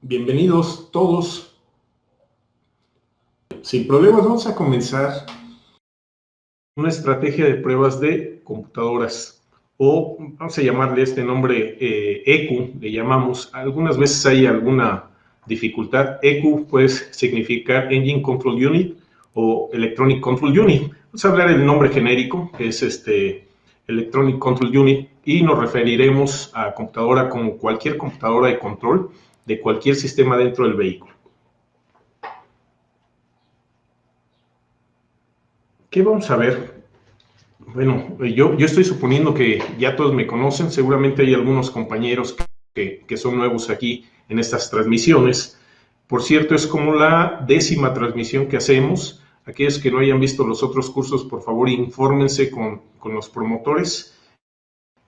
Bienvenidos todos. Sin problemas, vamos a comenzar una estrategia de pruebas de computadoras, o vamos a llamarle este nombre ECU, le llamamos. Algunas veces hay alguna dificultad. ECU puede significar Engine Control Unit o Electronic Control Unit. Vamos a hablar del nombre genérico, que es Electronic Control Unit, y nos referiremos a computadora como cualquier computadora de control de cualquier sistema dentro del vehículo. ¿Qué vamos a ver? Bueno, yo estoy suponiendo que ya todos me conocen. Seguramente hay algunos compañeros que son nuevos aquí en estas transmisiones. Por cierto, es como la 10ª transmisión que hacemos. Aquellos que no hayan visto los otros cursos, por favor, infórmense con los promotores.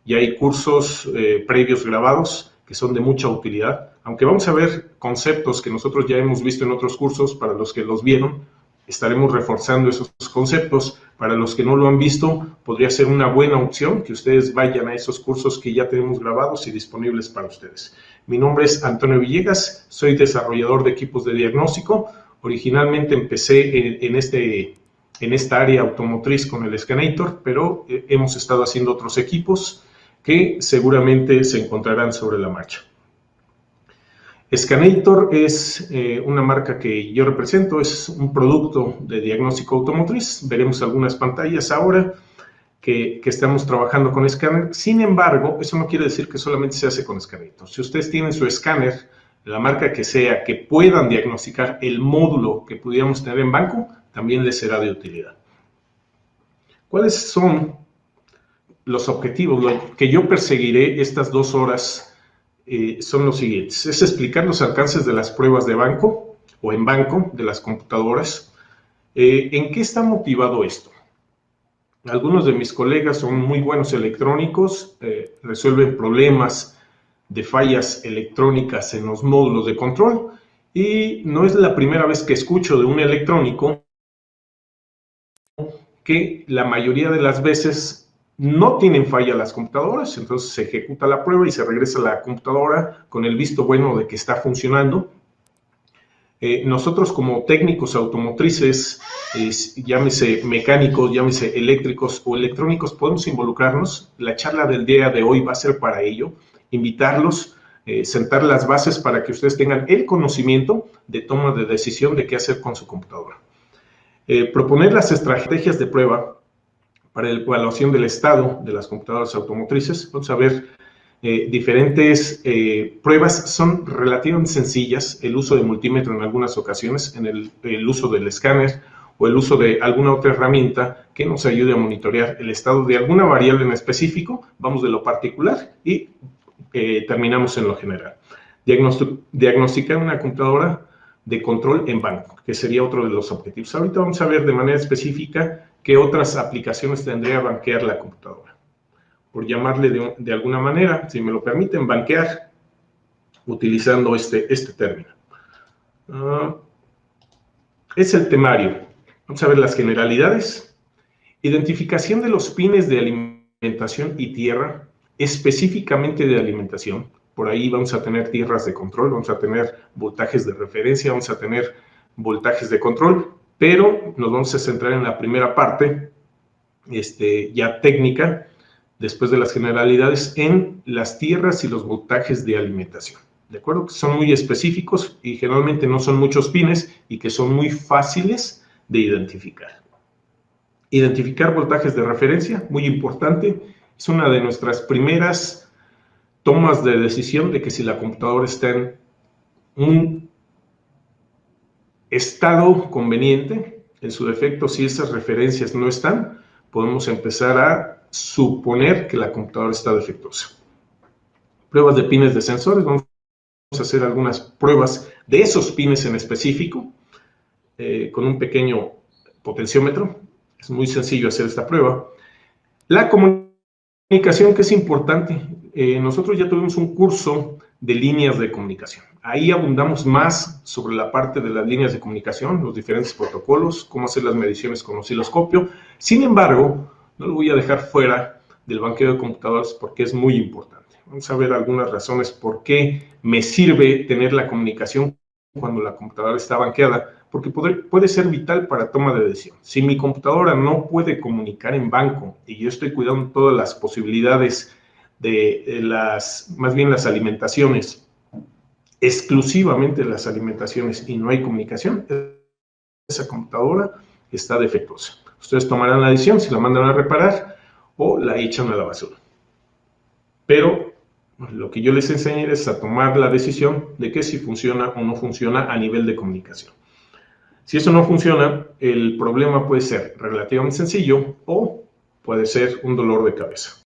Ya hay cursos previos grabados que son de mucha utilidad. Aunque vamos a ver conceptos que nosotros ya hemos visto en otros cursos, para los que los vieron, estaremos reforzando esos conceptos. Para los que no lo han visto, podría ser una buena opción que ustedes vayan a esos cursos que ya tenemos grabados y disponibles para ustedes. Mi nombre es Antonio Villegas, soy desarrollador de equipos de diagnóstico. Originalmente empecé en esta área automotriz con el Scanator, pero hemos estado haciendo otros equipos que seguramente se encontrarán sobre la marcha. Scanator es una marca que yo represento, es un producto de diagnóstico automotriz. Veremos algunas pantallas ahora que estamos trabajando con escáner. Sin embargo, eso no quiere decir que solamente se hace con Scanator. Si ustedes tienen su escáner, la marca que sea, que puedan diagnosticar el módulo que pudiéramos tener en banco, también les será de utilidad. ¿Cuáles son los objetivos? Lo que yo perseguiré estas 2 horas son los siguientes: es explicar los alcances de las pruebas de banco o en banco de las computadoras. ¿En qué está motivado esto? Algunos de mis colegas son muy buenos electrónicos, resuelven problemas de fallas electrónicas en los módulos de control, y no es la primera vez que escucho de un electrónico que la mayoría de las veces no tienen falla las computadoras. Entonces se ejecuta la prueba y se regresa a la computadora con el visto bueno de que está funcionando. Nosotros como técnicos automotrices, llámese mecánicos, llámese eléctricos o electrónicos, podemos involucrarnos. La charla del día de hoy va a ser para ello, invitarlos, sentar las bases para que ustedes tengan el conocimiento de toma de decisión de qué hacer con su computadora. Proponer las estrategias de prueba para la evaluación del estado de las computadoras automotrices. Vamos a ver diferentes pruebas. Son relativamente sencillas: el uso de multímetro en algunas ocasiones, en el uso del escáner o el uso de alguna otra herramienta que nos ayude a monitorear el estado de alguna variable en específico. Vamos de lo particular y terminamos en lo general. Diagnosticar una computadora de control en banco, que sería otro de los objetivos. Ahorita vamos a ver de manera específica qué otras aplicaciones tendría banquear la computadora. Por llamarle de alguna manera, si me lo permiten, banquear, utilizando este término. Es el temario. Vamos a ver las generalidades. Identificación de los pines de alimentación y tierra, específicamente de alimentación. Por ahí vamos a tener tierras de control, vamos a tener voltajes de referencia, vamos a tener voltajes de control, pero nos vamos a centrar en la primera parte, ya técnica, después de las generalidades, en las tierras y los voltajes de alimentación. ¿De acuerdo? Que son muy específicos y generalmente no son muchos pines y que son muy fáciles de identificar. Identificar voltajes de referencia, muy importante, es una de nuestras primeras tomas de decisión de que si la computadora está en un estado conveniente. En su defecto, si esas referencias no están, podemos empezar a suponer que la computadora está defectuosa. Pruebas de pines de sensores. Vamos a hacer algunas pruebas de esos pines en específico con un pequeño potenciómetro. Es muy sencillo hacer esta prueba. La comunicación, que es importante. Nosotros ya tuvimos un curso de líneas de comunicación. Ahí abundamos más sobre la parte de las líneas de comunicación, los diferentes protocolos, cómo hacer las mediciones con osciloscopio. Sin embargo, no lo voy a dejar fuera del banqueo de computadoras porque es muy importante. Vamos a ver algunas razones por qué me sirve tener la comunicación cuando la computadora está banqueada, porque puede ser vital para toma de decisión. Si mi computadora no puede comunicar en banco y yo estoy cuidando todas las posibilidades de más bien las alimentaciones, exclusivamente las alimentaciones, y no hay comunicación, esa computadora está defectuosa. Ustedes tomarán la decisión si la mandan a reparar o la echan a la basura. Pero lo que yo les enseñaré es a tomar la decisión de que si funciona o no funciona a nivel de comunicación. Si eso no funciona, el problema puede ser relativamente sencillo o puede ser un dolor de cabeza.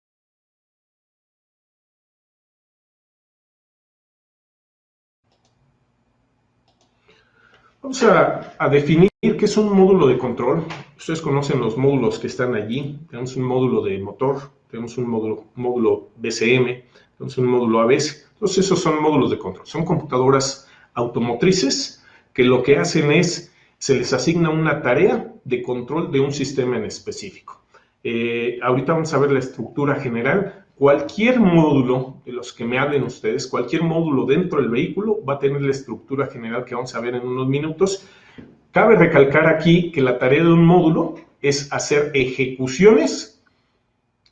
Vamos a definir qué es un módulo de control. Ustedes conocen los módulos que están allí. Tenemos un módulo de motor, tenemos un módulo BCM, tenemos un módulo ABS. Entonces esos son módulos de control. Son computadoras automotrices que lo que hacen es, se les asigna una tarea de control de un sistema en específico. Ahorita vamos a ver la estructura general. Cualquier módulo de los que me hablen ustedes, cualquier módulo dentro del vehículo va a tener la estructura general que vamos a ver en unos minutos. Cabe recalcar aquí que la tarea de un módulo es hacer ejecuciones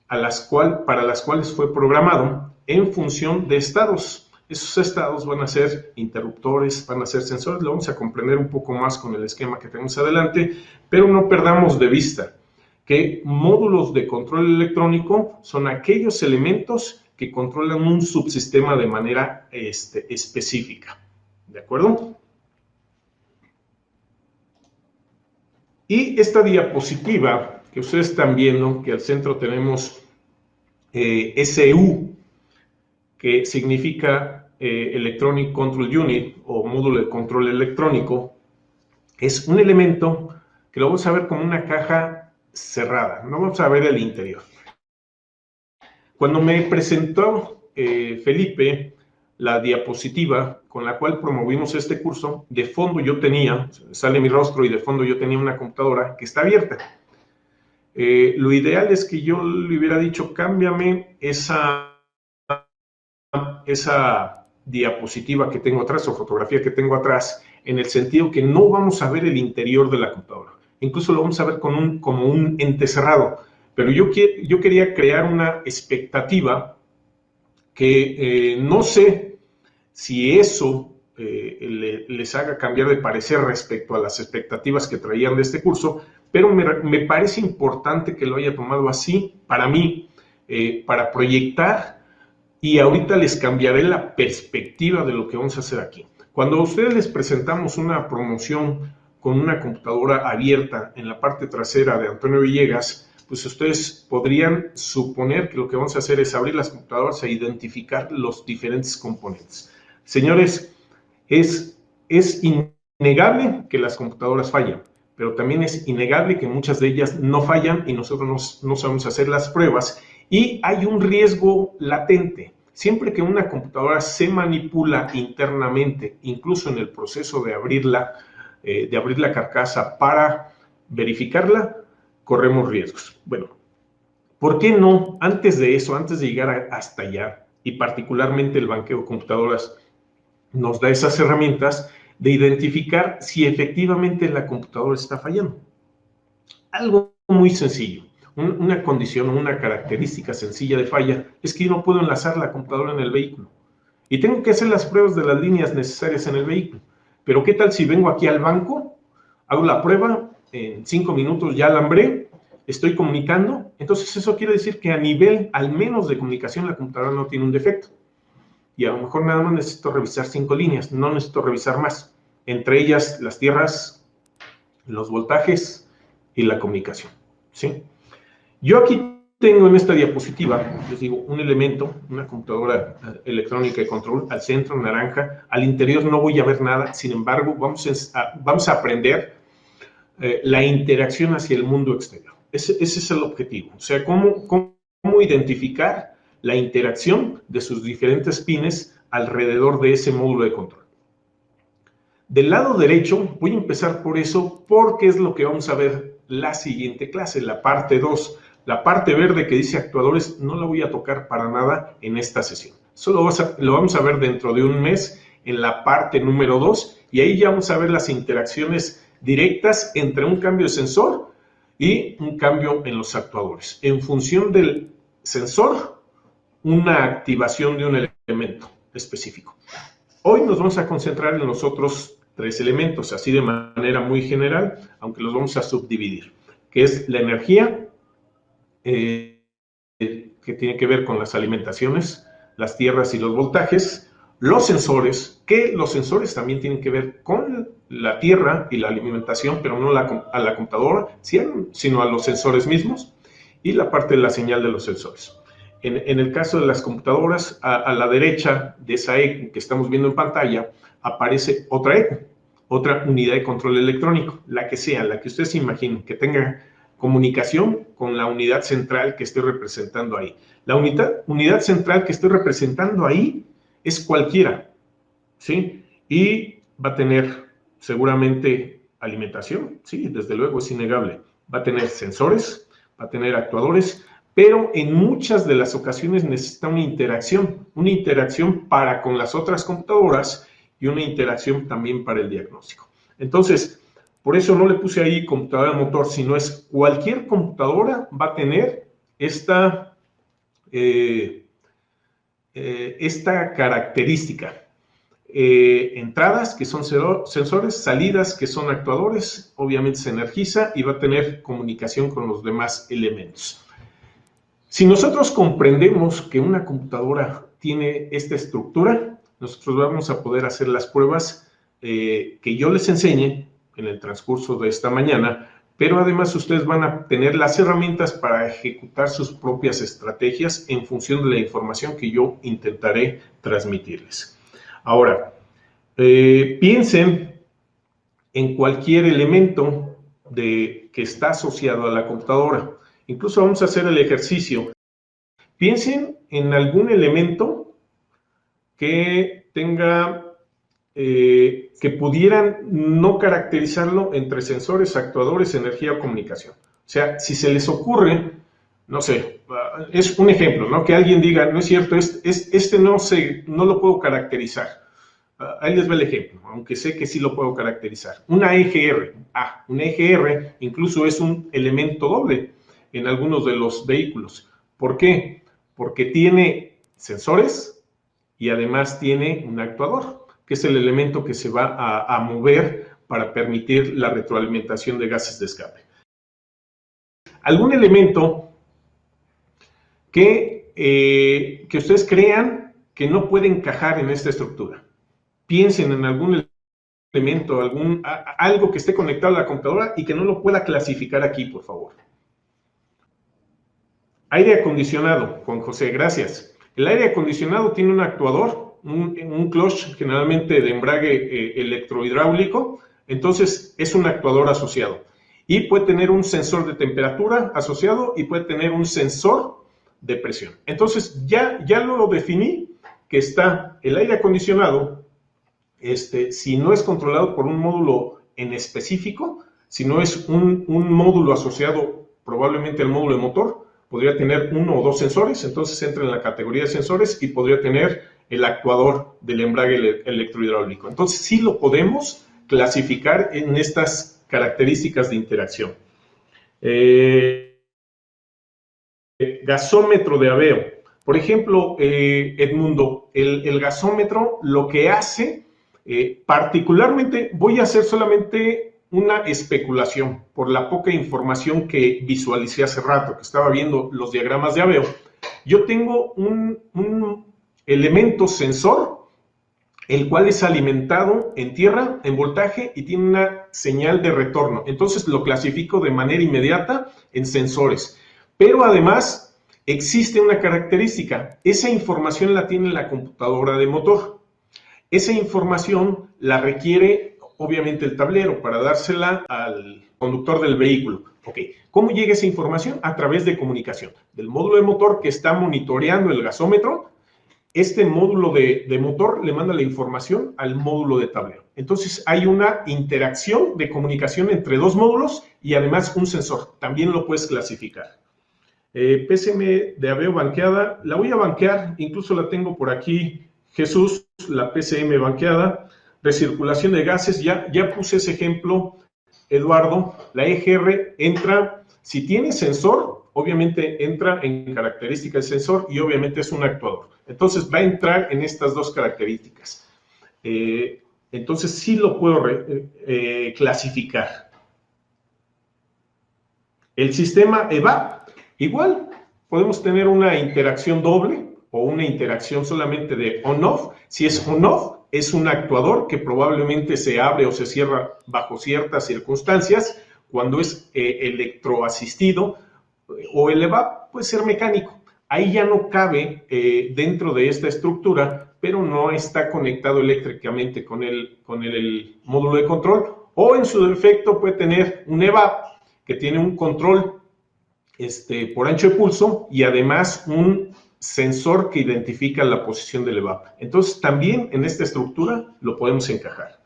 para las cuales fue programado en función de estados. Esos estados van a ser interruptores, van a ser sensores. Lo vamos a comprender un poco más con el esquema que tenemos adelante, pero no perdamos de vista que módulos de control electrónico son aquellos elementos que controlan un subsistema de manera específica. ¿De acuerdo? Y esta diapositiva que ustedes están viendo, que al centro tenemos SU, que significa Electronic Control Unit o módulo de control electrónico, es un elemento que lo vamos a ver como una caja cerrada, no vamos a ver el interior. Cuando me presentó Felipe la diapositiva con la cual promovimos este curso, de fondo yo tenía, sale mi rostro y de fondo yo tenía una computadora que está abierta. Lo ideal es que yo le hubiera dicho, cámbiame esa diapositiva que tengo atrás o fotografía que tengo atrás, en el sentido que no vamos a ver el interior de la computadora. Incluso lo vamos a ver como un ente cerrado. Pero yo quería crear una expectativa que no sé si eso les haga cambiar de parecer respecto a las expectativas que traían de este curso, pero me parece importante que lo haya tomado así para mí, para proyectar, y ahorita les cambiaré la perspectiva de lo que vamos a hacer aquí. Cuando a ustedes les presentamos una promoción con una computadora abierta en la parte trasera de Antonio Villegas, pues ustedes podrían suponer que lo que vamos a hacer es abrir las computadoras e identificar los diferentes componentes. Señores, es innegable que las computadoras fallan, pero también es innegable que muchas de ellas no fallan y nosotros no sabemos hacer las pruebas, y hay un riesgo latente. Siempre que una computadora se manipula internamente, incluso en el proceso de abrir la carcasa para verificarla, corremos riesgos. Bueno, ¿por qué no, antes de eso, antes de llegar hasta allá, y particularmente el banqueo de computadoras nos da esas herramientas de identificar si efectivamente la computadora está fallando? Algo muy sencillo. Una condición o una característica sencilla de falla es que yo no puedo enlazar la computadora en el vehículo y tengo que hacer las pruebas de las líneas necesarias en el vehículo. Pero ¿qué tal si vengo aquí al banco, hago la prueba, en 5 minutos ya alambré, estoy comunicando? Entonces eso quiere decir que a nivel al menos de comunicación la computadora no tiene un defecto. Y a lo mejor nada más necesito revisar 5 líneas, no necesito revisar más. Entre ellas las tierras, los voltajes y la comunicación, ¿sí? Yo aquí tengo en esta diapositiva, les digo, un elemento, una computadora electrónica de control, al centro naranja, al interior no voy a ver nada, sin embargo, vamos a aprender la interacción hacia el mundo exterior. Ese es el objetivo, o sea, cómo identificar la interacción de sus diferentes pines alrededor de ese módulo de control. Del lado derecho, voy a empezar por eso, porque es lo que vamos a ver la siguiente clase, la parte 2. La parte verde que dice actuadores no la voy a tocar para nada en esta sesión. Eso lo vamos a ver dentro de un mes en la parte número 2 y ahí ya vamos a ver las interacciones directas entre un cambio de sensor y un cambio en los actuadores. En función del sensor, una activación de un elemento específico. Hoy nos vamos a concentrar en los otros 3 elementos, así de manera muy general, aunque los vamos a subdividir, que es la energía, que tiene que ver con las alimentaciones, las tierras y los voltajes, los sensores, que los sensores también tienen que ver con la tierra y la alimentación, pero no a la computadora, sino a los sensores mismos, y la parte de la señal de los sensores. En el caso de las computadoras, a la derecha de esa ECU que estamos viendo en pantalla, aparece otra ECU, otra unidad de control electrónico, la que sea, la que ustedes se imaginen, que tenga comunicación con la unidad central que estoy representando ahí. La unidad central que estoy representando ahí es cualquiera, ¿sí? Y va a tener seguramente alimentación, sí, desde luego es innegable. Va a tener sensores, va a tener actuadores, pero en muchas de las ocasiones necesita una interacción para con las otras computadoras y una interacción también para el diagnóstico. Entonces, por eso no le puse ahí computadora de motor, sino es cualquier computadora va a tener esta característica. Entradas, que son sensores, salidas, que son actuadores, obviamente se energiza y va a tener comunicación con los demás elementos. Si nosotros comprendemos que una computadora tiene esta estructura, nosotros vamos a poder hacer las pruebas que yo les enseñe en el transcurso de esta mañana, pero además ustedes van a tener las herramientas para ejecutar sus propias estrategias en función de la información que yo intentaré transmitirles. Ahora, piensen en cualquier elemento que está asociado a la computadora. Incluso vamos a hacer el ejercicio. Piensen en algún elemento que tenga, que pudieran no caracterizarlo entre sensores, actuadores, energía o comunicación. O sea, si se les ocurre, no sé, es un ejemplo, ¿no? Que alguien diga, no es cierto, este no lo puedo caracterizar. Ahí les va el ejemplo, aunque sé que sí lo puedo caracterizar. Una EGR. Una EGR incluso es un elemento doble en algunos de los vehículos. ¿Por qué? Porque tiene sensores y además tiene un actuador, que es el elemento que se va a mover para permitir la retroalimentación de gases de escape. Algún elemento que ustedes crean que no puede encajar en esta estructura. Piensen en algún elemento, algo que esté conectado a la computadora y que no lo pueda clasificar aquí, por favor. Aire acondicionado, Juan José, gracias. El aire acondicionado tiene un actuador, un clutch generalmente de embrague electrohidráulico, entonces es un actuador asociado. Y puede tener un sensor de temperatura asociado y puede tener un sensor de presión. Entonces ya lo definí, que está el aire acondicionado, si no es controlado por un módulo en específico, si no es un módulo asociado probablemente al módulo de motor, podría tener 1 o 2 sensores, entonces entra en la categoría de sensores y podría tener el actuador del embrague electrohidráulico. Entonces sí lo podemos clasificar en estas características de interacción. Gasómetro de Aveo. Por ejemplo, Edmundo, el gasómetro lo que hace, particularmente voy a hacer solamente una especulación por la poca información que visualicé hace rato, que estaba viendo los diagramas de Aveo. Yo tengo un elemento sensor, el cual es alimentado en tierra, en voltaje, y tiene una señal de retorno. Entonces lo clasifico de manera inmediata en sensores. Pero además existe una característica. Esa información la tiene la computadora de motor. Esa información la requiere obviamente el tablero para dársela al conductor del vehículo. Ok, ¿cómo llega esa información? A través de comunicación. Del módulo de motor que está monitoreando el gasómetro, este módulo de motor le manda la información al módulo de tablero. Entonces hay una interacción de comunicación entre dos módulos y además un sensor. También lo puedes clasificar. PCM de Aveo banqueada, la voy a banquear, incluso la tengo por aquí, Jesús, la PCM banqueada, recirculación de gases, ya puse ese ejemplo, Eduardo, la EGR entra, si tiene sensor, obviamente entra en características del sensor y obviamente es un actuador. Entonces va a entrar en estas dos características. Entonces sí lo puedo clasificar. El sistema EVAP, igual, podemos tener una interacción doble o una interacción solamente de on-off. Si es on-off, es un actuador que probablemente se abre o se cierra bajo ciertas circunstancias. Cuando es electroasistido o el EVAP puede ser mecánico. Ahí ya no cabe dentro de esta estructura, pero no está conectado eléctricamente con el módulo de control, o en su defecto puede tener un EVAP que tiene un control por ancho de pulso y además un sensor que identifica la posición del EVAP. Entonces, también en esta estructura lo podemos encajar.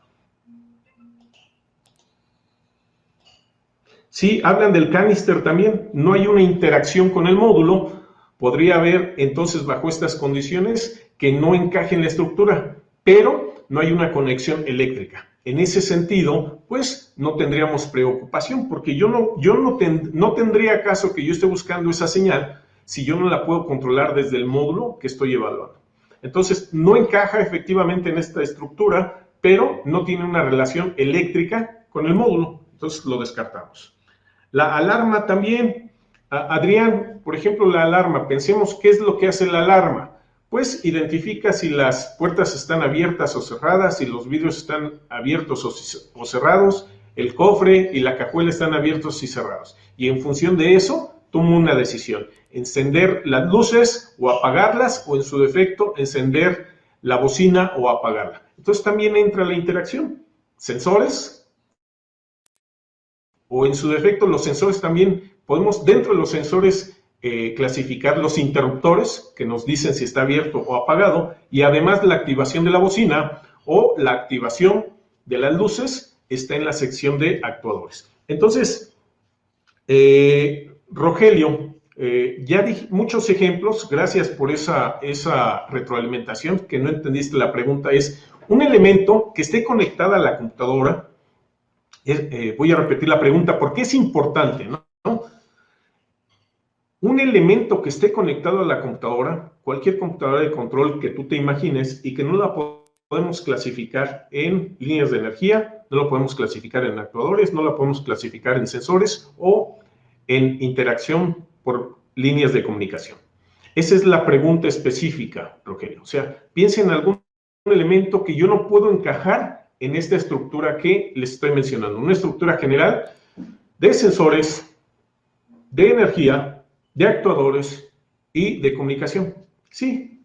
Sí, hablan del canister también. No hay una interacción con el módulo. Podría haber, entonces, bajo estas condiciones, que no encaje en la estructura, pero no hay una conexión eléctrica. En ese sentido, pues no tendríamos preocupación, porque no tendría caso que yo esté buscando esa señal si yo no la puedo controlar desde el módulo que estoy evaluando. Entonces, no encaja efectivamente en esta estructura, pero no tiene una relación eléctrica con el módulo. Entonces, lo descartamos. La alarma también. Adrián, por ejemplo, la alarma. Pensemos qué es lo que hace la alarma. Pues identifica si las puertas están abiertas o cerradas, si los vidrios están abiertos o cerrados, el cofre y la cajuela están abiertos y cerrados. Y en función de eso, toma una decisión. Encender las luces o apagarlas, o en su defecto, encender la bocina o apagarla. Entonces también entra la interacción. Sensores, o en su defecto, los sensores también, podemos dentro de los sensores clasificar los interruptores que nos dicen si está abierto o apagado, y además la activación de la bocina o la activación de las luces está en la sección de actuadores. Entonces, Rogelio, ya di muchos ejemplos, gracias por esa retroalimentación, que no entendiste la pregunta, es un elemento que esté conectada a la computadora. Voy a repetir la pregunta porque es importante, ¿no? Un elemento que esté conectado a la computadora, cualquier computadora de control que tú te imagines y que no la podemos clasificar en líneas de energía, no la podemos clasificar en actuadores, no la podemos clasificar en sensores o en interacción por líneas de comunicación. Esa es la pregunta específica, Rogelio. O sea, piensa en algún elemento que yo no puedo encajar en esta estructura que les estoy mencionando. Una estructura general de sensores, de energía, de actuadores y de comunicación. Sí.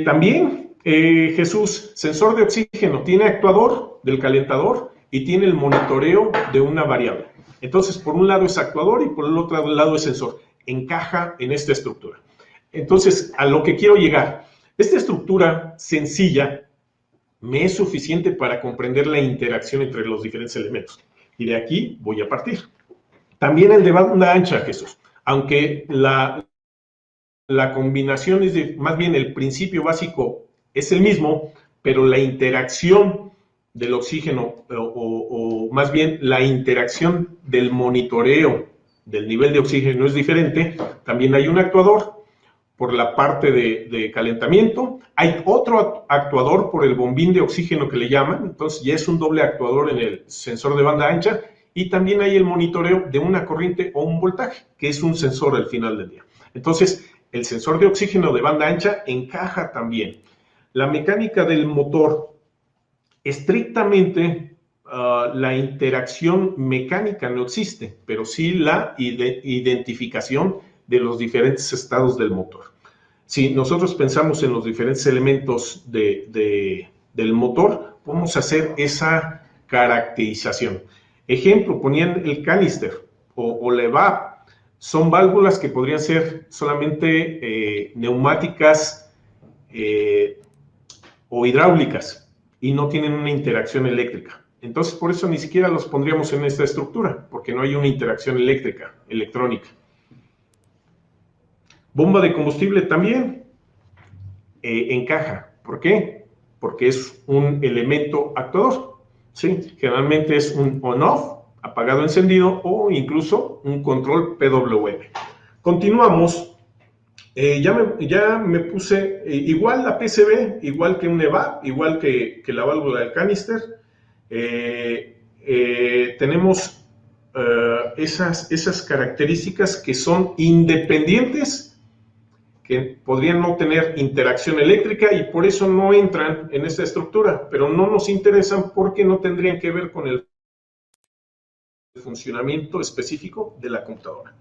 También, Jesús, sensor de oxígeno, tiene actuador del calentador y tiene el monitoreo de una variable. Entonces, por un lado es actuador y por el otro lado es sensor. Encaja en esta estructura. Entonces, a lo que quiero llegar, esta estructura sencilla me es suficiente para comprender la interacción entre los diferentes elementos. Y de aquí voy a partir. También el de banda ancha, Jesús. Aunque la combinación es más bien el principio básico es el mismo, pero la interacción del oxígeno, o más bien la interacción del monitoreo del nivel de oxígeno es diferente. También hay un actuador por la parte de calentamiento, hay otro actuador por el bombín de oxígeno que le llaman, entonces ya es un doble actuador en el sensor de banda ancha, y también hay el monitoreo de una corriente o un voltaje, que es un sensor al final del día. Entonces, el sensor de oxígeno de banda ancha encaja también. La mecánica del motor, estrictamente, la interacción mecánica no existe, pero sí la identificación de los diferentes estados del motor. Si nosotros pensamos en los diferentes elementos del motor, podemos hacer esa caracterización. Ejemplo, ponían el canister o la EVAP. Son válvulas que podrían ser solamente neumáticas o hidráulicas y no tienen una interacción eléctrica. Entonces, por eso ni siquiera los pondríamos en esta estructura, porque no hay una interacción eléctrica, electrónica. Bomba de combustible también encaja. ¿Por qué? Porque es un elemento actuador, ¿sí? Generalmente es un on-off, apagado, encendido, o incluso un control PWM. Continuamos. Ya me puse igual la PCB, igual que un EVAP, igual que la válvula del canister. Tenemos esas características que son independientes, que podrían no tener interacción eléctrica y por eso no entran en esta estructura, pero no nos interesan porque no tendrían que ver con el funcionamiento específico de la computadora.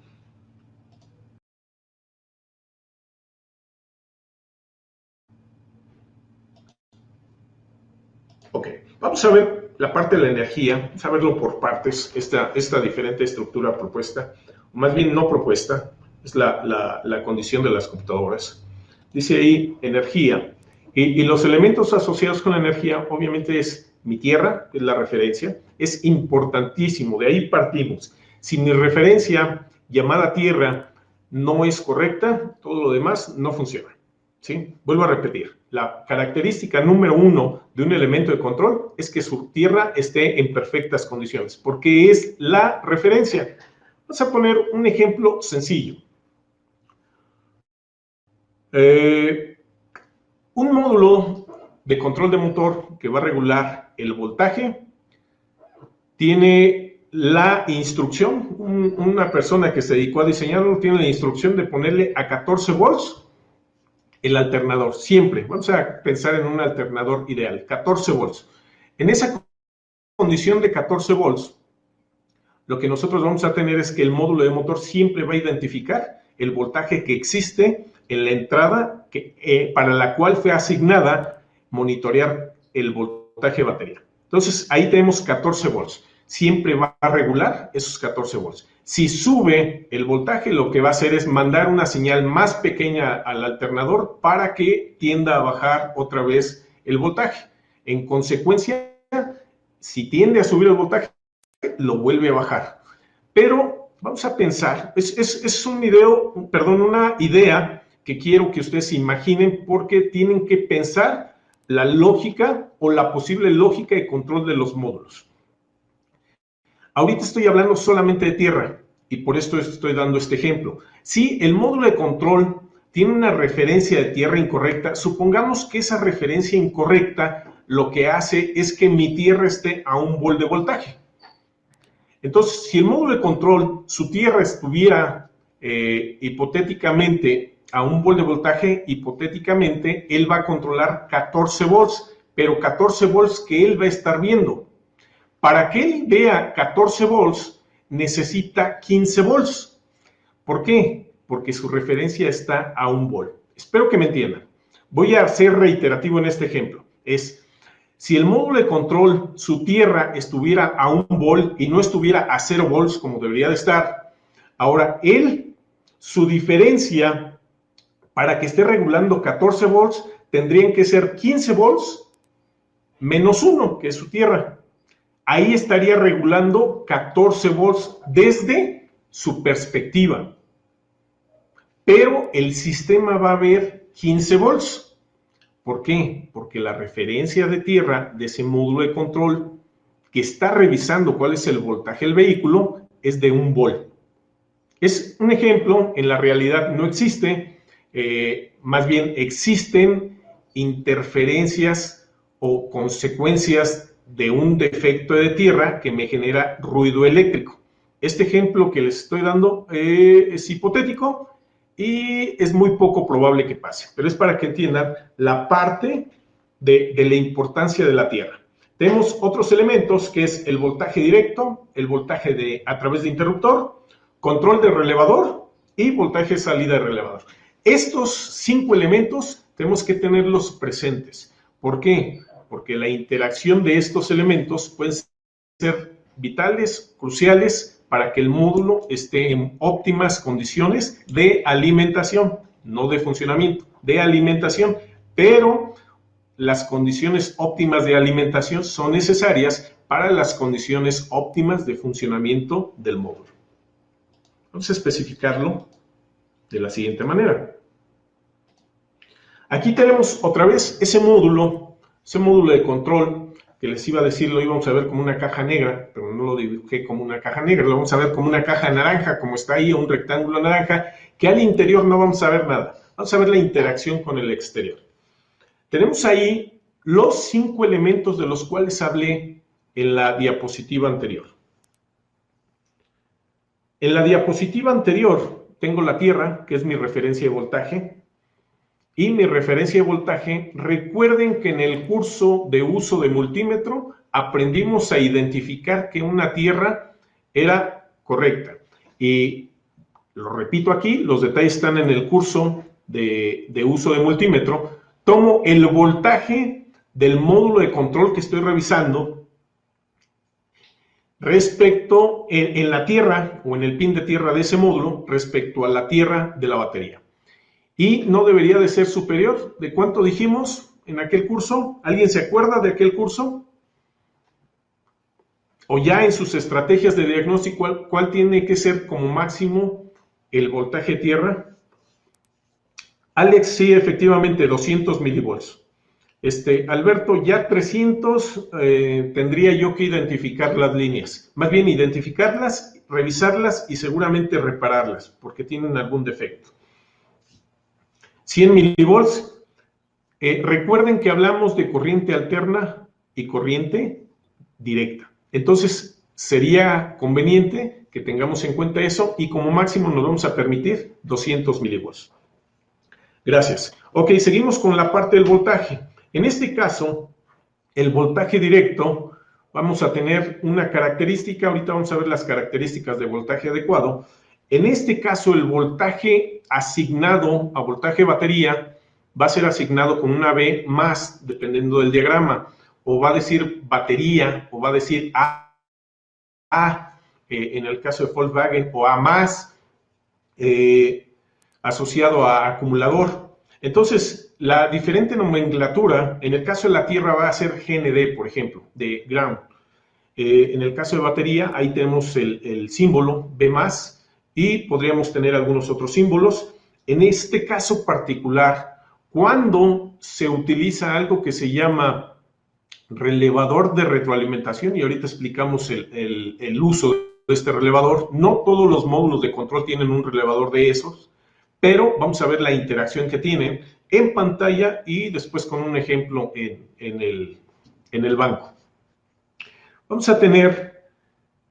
Ok, vamos a ver la parte de la energía, vamos a verlo por partes, esta diferente estructura propuesta, o más bien no propuesta, es la condición de las computadoras. Dice ahí energía, y los elementos asociados con la energía, obviamente es mi tierra, que es la referencia, es importantísimo, de ahí partimos. Si mi referencia llamada tierra no es correcta, todo lo demás no funciona. ¿Sí? Vuelvo a repetir, la característica número 1 de un elemento de control es que su tierra esté en perfectas condiciones, porque es la referencia. Vamos a poner un ejemplo sencillo. Un módulo de control de motor que va a regular el voltaje tiene la instrucción, una persona que se dedicó a diseñarlo tiene la instrucción de ponerle a 14 volts el alternador, siempre. Vamos a pensar en un alternador ideal, 14 volts. En esa condición de 14 volts, lo que nosotros vamos a tener es que el módulo de motor siempre va a identificar el voltaje que existe en la entrada para la cual fue asignada monitorear el voltaje de batería. Entonces, ahí tenemos 14 volts. Siempre va a regular esos 14 volts. Si sube el voltaje, lo que va a hacer es mandar una señal más pequeña al alternador para que tienda a bajar otra vez el voltaje. En consecuencia, si tiende a subir el voltaje, lo vuelve a bajar. Pero vamos a pensar, es una idea que quiero que ustedes se imaginen porque tienen que pensar la lógica o la posible lógica de control de los módulos. Ahorita estoy hablando solamente de tierra y por esto estoy dando este ejemplo. Si el módulo de control tiene una referencia de tierra incorrecta, supongamos que esa referencia incorrecta lo que hace es que mi tierra esté a 1 volt de voltaje. Entonces, si el módulo de control, su tierra estuviera hipotéticamente a 1 volt de voltaje, hipotéticamente él va a controlar 14 volts, pero 14 volts que él va a estar viendo. Para que él vea 14 volts, necesita 15 volts. ¿Por qué? Porque su referencia está a 1 volt. Espero que me entiendan. Voy a ser reiterativo en este ejemplo. Si el módulo de control, su tierra, estuviera a 1 volt y no estuviera a 0 volts como debería de estar, ahora su diferencia para que esté regulando 14 volts, tendrían que ser 15 volts menos 1, que es su tierra. Ahí estaría regulando 14 volts desde su perspectiva. Pero el sistema va a ver 15 volts. ¿Por qué? Porque la referencia de tierra de ese módulo de control que está revisando cuál es el voltaje del vehículo es de 1 volt. Es un ejemplo, en la realidad no existe, más bien existen interferencias o consecuencias de un defecto de tierra que me genera ruido eléctrico. Este ejemplo que les estoy dando es hipotético y es muy poco probable que pase, pero es para que entiendan la parte de la importancia de la tierra. Tenemos otros elementos que es el voltaje directo, el voltaje a través de interruptor, control de relevador y voltaje salida de relevador. Estos 5 elementos tenemos que tenerlos presentes. ¿Por qué? Porque la interacción de estos elementos pueden ser vitales, cruciales, para que el módulo esté en óptimas condiciones de alimentación, no de funcionamiento, de alimentación, pero las condiciones óptimas de alimentación son necesarias para las condiciones óptimas de funcionamiento del módulo. Vamos a especificarlo. de la siguiente manera. Aquí tenemos otra vez ese módulo de control que les iba a decir, lo íbamos a ver como una caja negra, pero no lo dibujé como una caja negra, lo vamos a ver como una caja naranja, como está ahí, un rectángulo naranja, que al interior no vamos a ver nada. Vamos a ver la interacción con el exterior. Tenemos ahí los 5 elementos de los cuales hablé en la diapositiva anterior. En la diapositiva anterior tengo la Tierra, que es mi referencia de voltaje, y mi referencia de voltaje. Recuerden que en el curso de uso de multímetro aprendimos a identificar que una Tierra era correcta. Y lo repito aquí, los detalles están en el curso de uso de multímetro. Tomo el voltaje del módulo de control que estoy revisando respecto en la tierra o en el pin de tierra de ese módulo respecto a la tierra de la batería. Y no debería de ser superior. ¿De cuánto dijimos en aquel curso? ¿Alguien se acuerda de aquel curso? O ya en sus estrategias de diagnóstico, ¿cuál tiene que ser como máximo el voltaje tierra? Alex, sí, efectivamente, 200 milivolts. Alberto, ya 300 tendría yo que identificar las líneas. Más bien identificarlas, revisarlas y seguramente repararlas, porque tienen algún defecto. 100 milivolts. Recuerden que hablamos de corriente alterna y corriente directa. Entonces, sería conveniente que tengamos en cuenta eso y como máximo nos vamos a permitir 200 milivolts. Gracias. Ok, seguimos con la parte del voltaje. En este caso, el voltaje directo, vamos a tener una característica, ahorita vamos a ver las características de voltaje adecuado. En este caso, el voltaje asignado a voltaje batería va a ser asignado con una B más, dependiendo del diagrama, o va a decir batería, o va a decir A, en el caso de Volkswagen, o A más, asociado a acumulador. Entonces, la diferente nomenclatura, en el caso de la Tierra va a ser GND, por ejemplo, de ground. En el caso de batería, ahí tenemos el símbolo B+, y podríamos tener algunos otros símbolos. En este caso particular, cuando se utiliza algo que se llama relevador de retroalimentación, y ahorita explicamos el uso de este relevador, no todos los módulos de control tienen un relevador de esos, pero vamos a ver la interacción que tienen en pantalla y después con un ejemplo en el banco. Vamos a tener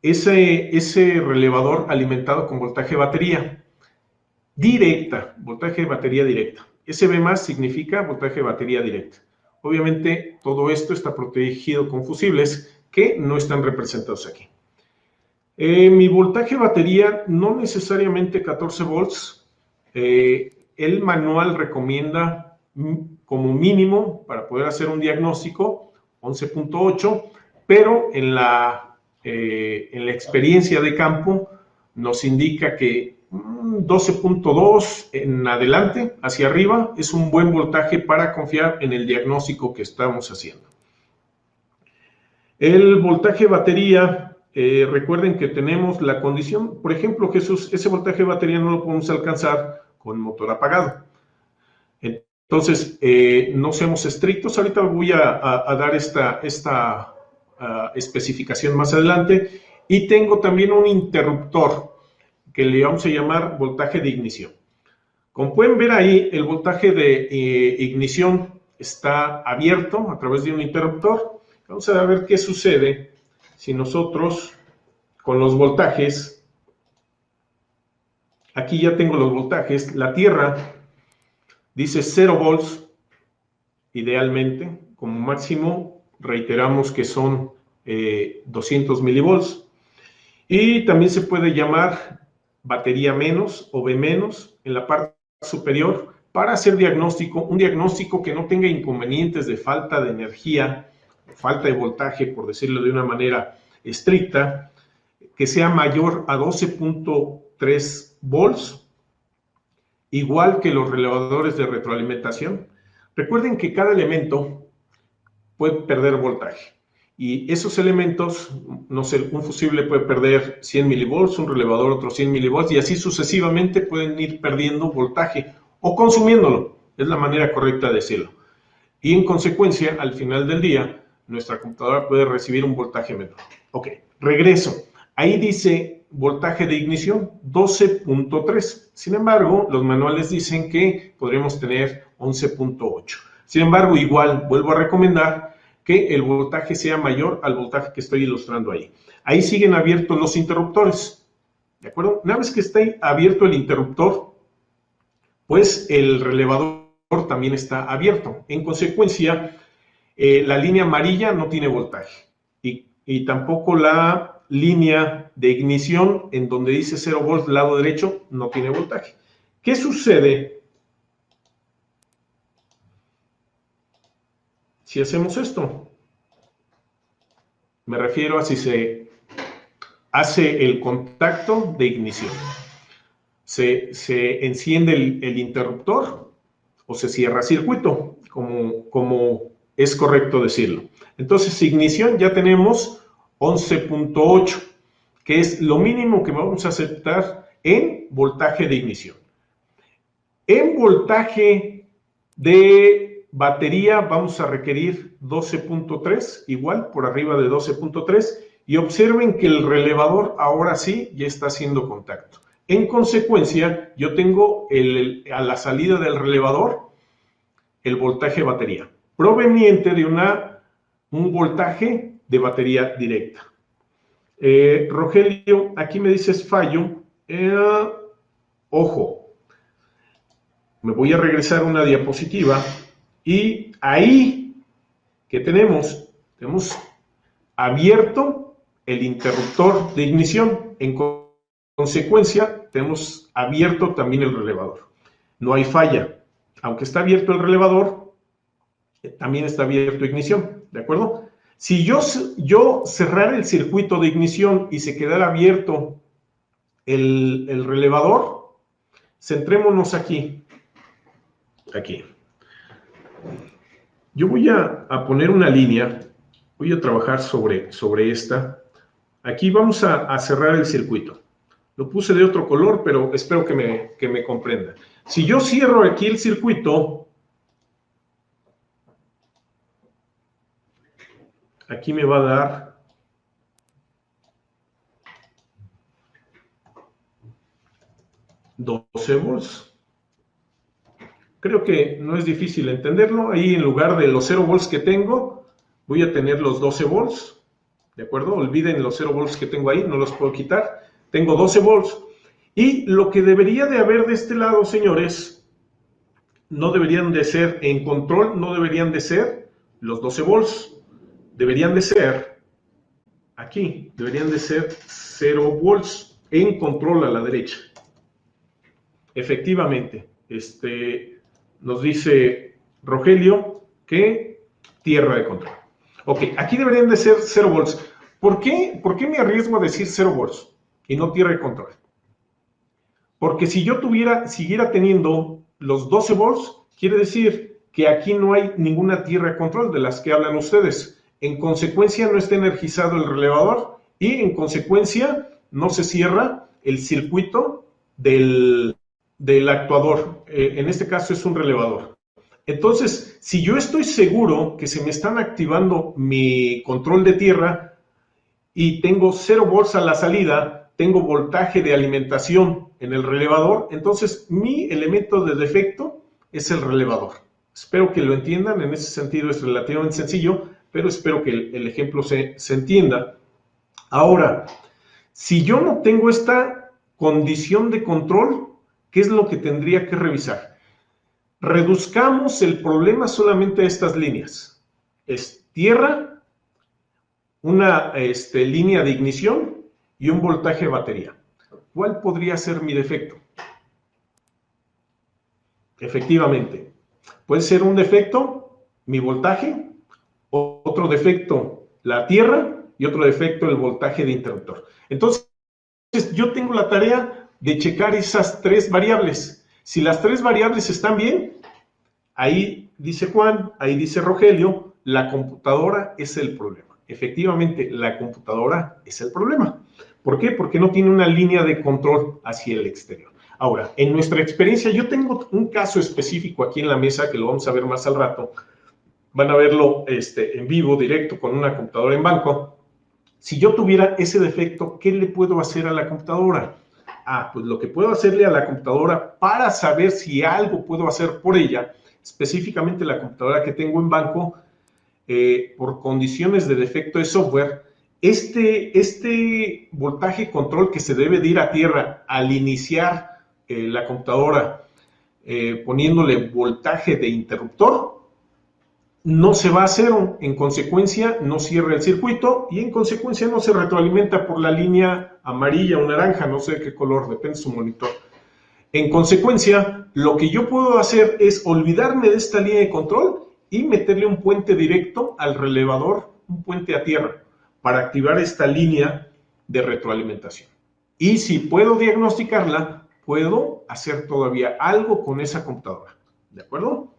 ese relevador alimentado con voltaje batería directa, voltaje batería directa. SB+ significa voltaje batería directa. Obviamente todo esto está protegido con fusibles que no están representados aquí. Mi voltaje batería no necesariamente 14 volts. El manual recomienda como mínimo para poder hacer un diagnóstico 11.8, pero en la experiencia de campo nos indica que 12.2 en adelante, hacia arriba, es un buen voltaje para confiar en el diagnóstico que estamos haciendo. El voltaje batería, recuerden que tenemos la condición, por ejemplo, Jesús, ese voltaje batería no lo podemos alcanzar con motor apagado. Entonces, no seamos estrictos. Ahorita voy a dar esta especificación más adelante. Y tengo también un interruptor que le vamos a llamar voltaje de ignición. Como pueden ver ahí, el voltaje de ignición está abierto a través de un interruptor. Vamos a ver qué sucede si nosotros, con los voltajes, aquí ya tengo los voltajes, la Tierra dice 0 volts, idealmente, como máximo, reiteramos que son 200 milivolts. Y también se puede llamar batería menos o B menos en la parte superior para hacer un diagnóstico que no tenga inconvenientes de falta de energía, falta de voltaje, por decirlo de una manera estricta, que sea mayor a 12.3 volts, igual que los relevadores de retroalimentación. Recuerden que cada elemento puede perder voltaje Y esos elementos, no sé, un fusible puede perder 100 milivolts, un relevador otros 100 milivolts, y así sucesivamente pueden ir perdiendo voltaje o consumiéndolo, es la manera correcta de decirlo. Y en consecuencia, al final del día, nuestra computadora puede recibir un voltaje menor. Ok, regreso. Ahí dice voltaje de ignición 12.3. Sin embargo, los manuales dicen que podríamos tener 11.8. Sin embargo, igual vuelvo a recomendar que el voltaje sea mayor al voltaje que estoy ilustrando ahí. Ahí siguen abiertos los interruptores, ¿de acuerdo? Una vez que esté abierto el interruptor, pues el relevador también está abierto. En consecuencia, la línea amarilla no tiene voltaje y tampoco la línea de ignición en donde dice 0 volts lado derecho no tiene voltaje. ¿Qué sucede si hacemos esto? Me refiero a si se hace el contacto de ignición. Se enciende el interruptor o se cierra circuito, como es correcto decirlo. Entonces, ignición ya tenemos 11.8, que es lo mínimo que vamos a aceptar en voltaje de ignición. En voltaje de batería vamos a requerir 12.3, igual por arriba de 12.3, y observen que el relevador ahora sí ya está haciendo contacto. En consecuencia, yo tengo a la salida del relevador el voltaje batería, proveniente de un voltaje de batería directa. Rogelio, aquí me dices fallo. Ojo, me voy a regresar a una diapositiva y ahí que tenemos abierto el interruptor de ignición. En consecuencia, tenemos abierto también el relevador. No hay falla. Aunque está abierto el relevador, también está abierto ignición, ¿de acuerdo? Si yo cerrara el circuito de ignición y se quedara abierto el relevador, centrémonos aquí. Yo voy a poner una línea, voy a trabajar sobre esta. Aquí vamos a cerrar el circuito. Lo puse de otro color, pero espero que me comprenda. Si yo cierro aquí el circuito, aquí me va a dar $12 volts. Creo que no es difícil entenderlo. Ahí en lugar de los 0 volts que tengo, voy a tener los 12 volts. ¿De acuerdo? Olviden los 0 volts que tengo ahí, no los puedo quitar. Tengo 12 volts. Y lo que debería de haber de este lado, señores, no deberían de ser, en control, no deberían de ser los 12 volts. Deberían de ser, aquí, deberían de ser 0 volts en control a la derecha. Efectivamente, nos dice Rogelio que tierra de control. Ok, aquí deberían de ser 0 volts. ¿Por qué me arriesgo a decir 0 volts y no tierra de control? Porque si yo siguiera teniendo los 12 volts, quiere decir que aquí no hay ninguna tierra de control de las que hablan ustedes. En consecuencia, no está energizado el relevador y en consecuencia no se cierra el circuito del actuador. En este caso es un relevador. Entonces, si yo estoy seguro que se me están activando mi control de tierra y tengo 0 volts a la salida, tengo voltaje de alimentación en el relevador, entonces mi elemento de defecto es el relevador. Espero que lo entiendan, en ese sentido es relativamente sencillo, pero espero que el ejemplo se entienda. Ahora, si yo no tengo esta condición de control, ¿qué es lo que tendría que revisar? Reduzcamos el problema solamente a estas líneas. Es tierra, una línea de ignición y un voltaje de batería. ¿Cuál podría ser mi defecto? Efectivamente, puede ser un defecto, mi voltaje, otro defecto, la tierra, y otro defecto, el voltaje de interruptor. Entonces, yo tengo la tarea de checar esas 3 variables. Si las 3 variables están bien, ahí dice Juan, ahí dice Rogelio, la computadora es el problema. Efectivamente, la computadora es el problema. ¿Por qué? Porque no tiene una línea de control hacia el exterior. Ahora, en nuestra experiencia, yo tengo un caso específico aquí en la mesa que lo vamos a ver más al rato. Van a verlo en vivo, directo, con una computadora en banco. Si yo tuviera ese defecto, ¿qué le puedo hacer a la computadora? Pues lo que puedo hacerle a la computadora para saber si algo puedo hacer por ella, específicamente la computadora que tengo en banco, por condiciones de defecto de software, este voltaje control que se debe de ir a tierra al iniciar la computadora poniéndole voltaje de interruptor, no se va a hacer, en consecuencia no cierra el circuito y en consecuencia no se retroalimenta por la línea amarilla o naranja, no sé de qué color, depende de su monitor. En consecuencia, lo que yo puedo hacer es olvidarme de esta línea de control y meterle un puente directo al relevador, un puente a tierra, para activar esta línea de retroalimentación. Y si puedo diagnosticarla, puedo hacer todavía algo con esa computadora. ¿De acuerdo?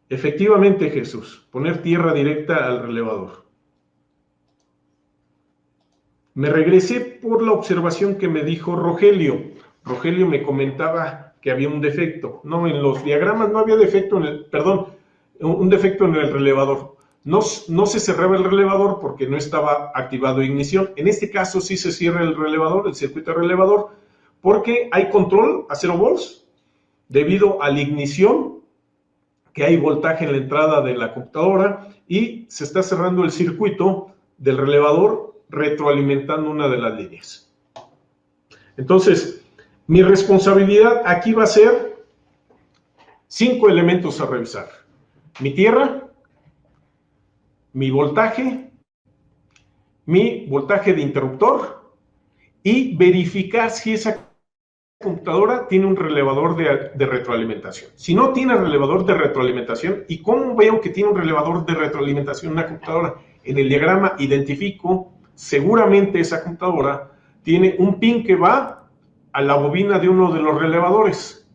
Efectivamente, Jesús, poner tierra directa al relevador. Me regresé por la observación que me dijo Rogelio. Rogelio me comentaba que había un defecto. No, en los diagramas no había defecto un defecto en el relevador. No se cerraba el relevador porque no estaba activado ignición. En este caso sí se cierra el relevador, el circuito relevador, porque hay control a 0 volts debido a la ignición, que hay voltaje en la entrada de la computadora y se está cerrando el circuito del relevador retroalimentando una de las líneas. Entonces, mi responsabilidad aquí va a ser 5 elementos a revisar. Mi tierra, mi voltaje de interruptor y verificar si esa computadora tiene un relevador de retroalimentación. Si no tiene relevador de retroalimentación, ¿y cómo veo que tiene un relevador de retroalimentación una computadora? En el diagrama identifico, seguramente esa computadora tiene un pin que va a la bobina de uno de los relevadores.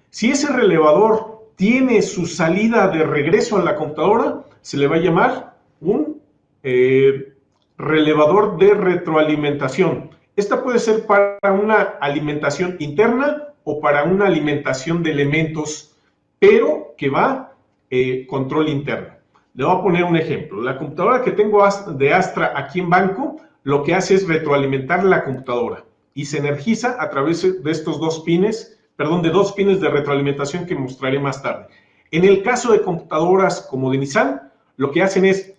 Si ese relevador tiene su salida de regreso a la computadora, se le va a llamar un relevador de retroalimentación. Esta puede ser para una alimentación interna o para una alimentación de elementos, pero que va control interno. Le voy a poner un ejemplo. La computadora que tengo de Astra aquí en banco, lo que hace es retroalimentar la computadora y se energiza a través de estos dos pines de retroalimentación que mostraré más tarde. En el caso de computadoras como de Nissan, lo que hacen es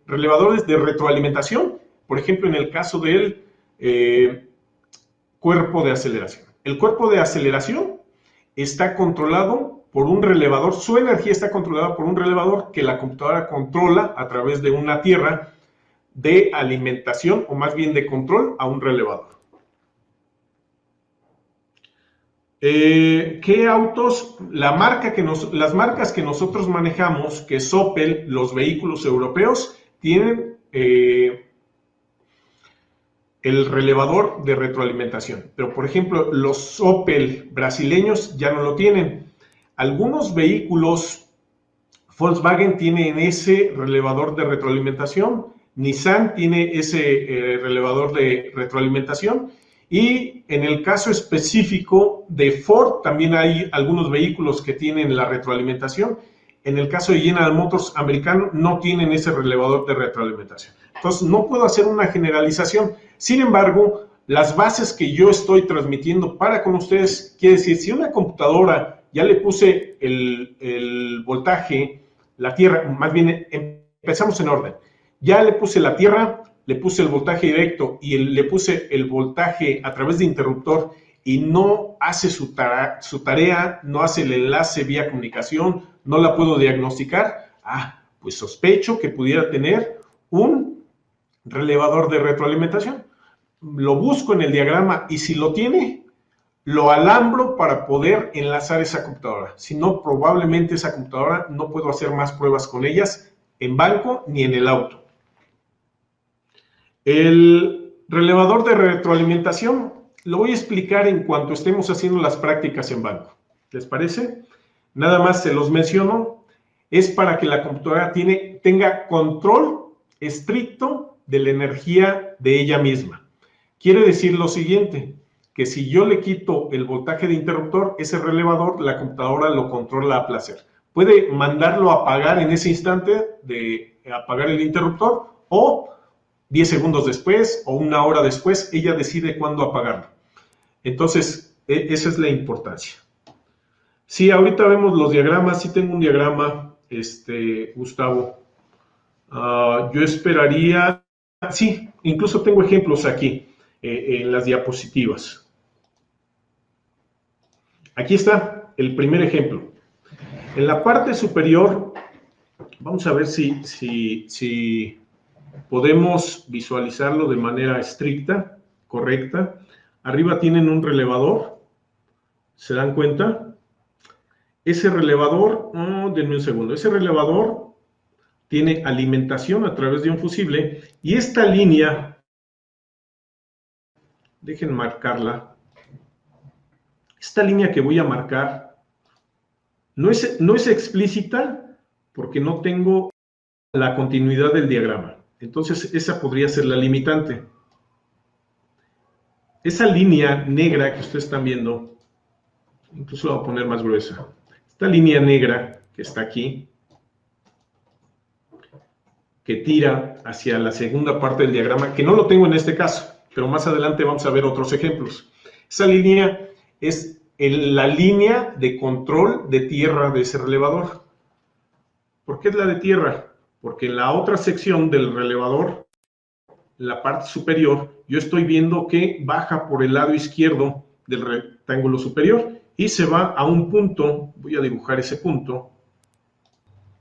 relevadores de retroalimentación, por ejemplo, en el caso del cuerpo de aceleración. El cuerpo de aceleración está controlado por un relevador, su energía está controlada por un relevador que la computadora controla a través de una tierra de alimentación, o más bien de control a un relevador. ¿Qué autos? Las marcas que nosotros manejamos, que es Opel, los vehículos europeos, tienen el relevador de retroalimentación. Pero, por ejemplo, los Opel brasileños ya no lo tienen. Algunos vehículos Volkswagen tienen ese relevador de retroalimentación, Nissan tiene ese relevador de retroalimentación, y en el caso específico de Ford también hay algunos vehículos que tienen la retroalimentación. En el caso de General Motors americano no tienen ese relevador de retroalimentación. Entonces no puedo hacer una generalización. Sin embargo, las bases que yo estoy transmitiendo para con ustedes, quiere decir, si una computadora ya le puse el voltaje, la tierra, más bien empezamos en orden, ya le puse la tierra, le puse el voltaje directo y le puse el voltaje a través de interruptor y no hace su tarea, no hace el enlace vía comunicación, no la puedo diagnosticar, pues sospecho que pudiera tener un relevador de retroalimentación. Lo busco en el diagrama y si lo tiene, lo alambro para poder enlazar esa computadora. Si no, probablemente esa computadora no puedo hacer más pruebas con ellas en banco ni en el auto. El relevador de retroalimentación lo voy a explicar en cuanto estemos haciendo las prácticas en banco. ¿Les parece? Nada más se los menciono. Es para que la computadora tenga control estricto de la energía de ella misma. Quiere decir lo siguiente, que si yo le quito el voltaje de interruptor, ese relevador, la computadora lo controla a placer. Puede mandarlo a apagar en ese instante de apagar el interruptor o 10 segundos después o una hora después, ella decide cuándo apagarlo. Entonces, esa es la importancia. Sí, ahorita vemos los diagramas, sí tengo un diagrama, Gustavo. Yo esperaría, sí, incluso tengo ejemplos aquí en las diapositivas. Aquí está el primer ejemplo. En la parte superior, vamos a ver si podemos visualizarlo de manera estricta, correcta. Arriba tienen un relevador, ¿se dan cuenta? Ese relevador, denme un segundo, ese relevador tiene alimentación a través de un fusible y esta línea, dejen marcarla, esta línea que voy a marcar no es explícita porque no tengo la continuidad del diagrama. Entonces, esa podría ser la limitante. Esa línea negra que ustedes están viendo, incluso la voy a poner más gruesa. Esta línea negra que está aquí, que tira hacia la segunda parte del diagrama, que no lo tengo en este caso, pero más adelante vamos a ver otros ejemplos. Esa línea es la línea de control de tierra de ese relevador. ¿Por qué es la de tierra? Porque en la otra sección del relevador, en la parte superior, yo estoy viendo que baja por el lado izquierdo del rectángulo superior y se va a un punto, voy a dibujar ese punto.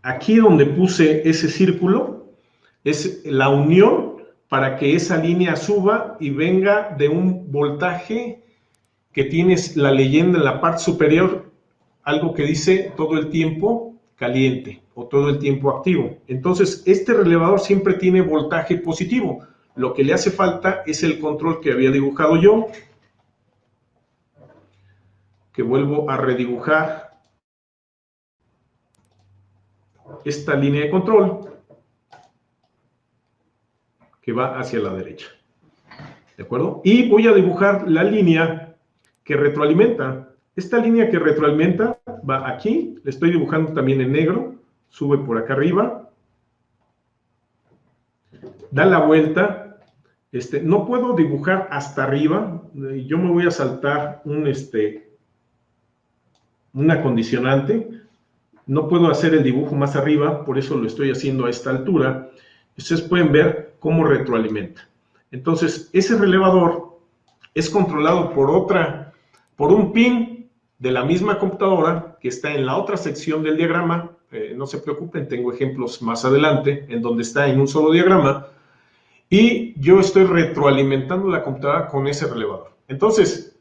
Aquí donde puse ese círculo es la unión para que esa línea suba y venga de un voltaje que tienes la leyenda en la parte superior, algo que dice todo el tiempo caliente o todo el tiempo activo. Entonces, este relevador siempre tiene voltaje positivo. Lo que le hace falta es el control que había dibujado yo, que vuelvo a redibujar esta línea de control que va hacia la derecha. ¿De acuerdo? Y voy a dibujar la línea que retroalimenta. Esta línea que retroalimenta va aquí, le estoy dibujando también en negro, sube por acá arriba, da la vuelta. No puedo dibujar hasta arriba, yo me voy a saltar una condicionante, no puedo hacer el dibujo más arriba, por eso lo estoy haciendo a esta altura. Ustedes pueden ver cómo retroalimenta. Entonces, ese relevador es controlado por un pin de la misma computadora que está en la otra sección del diagrama. No se preocupen, tengo ejemplos más adelante en donde está en un solo diagrama. Y yo estoy retroalimentando la computadora con ese relevador. Entonces,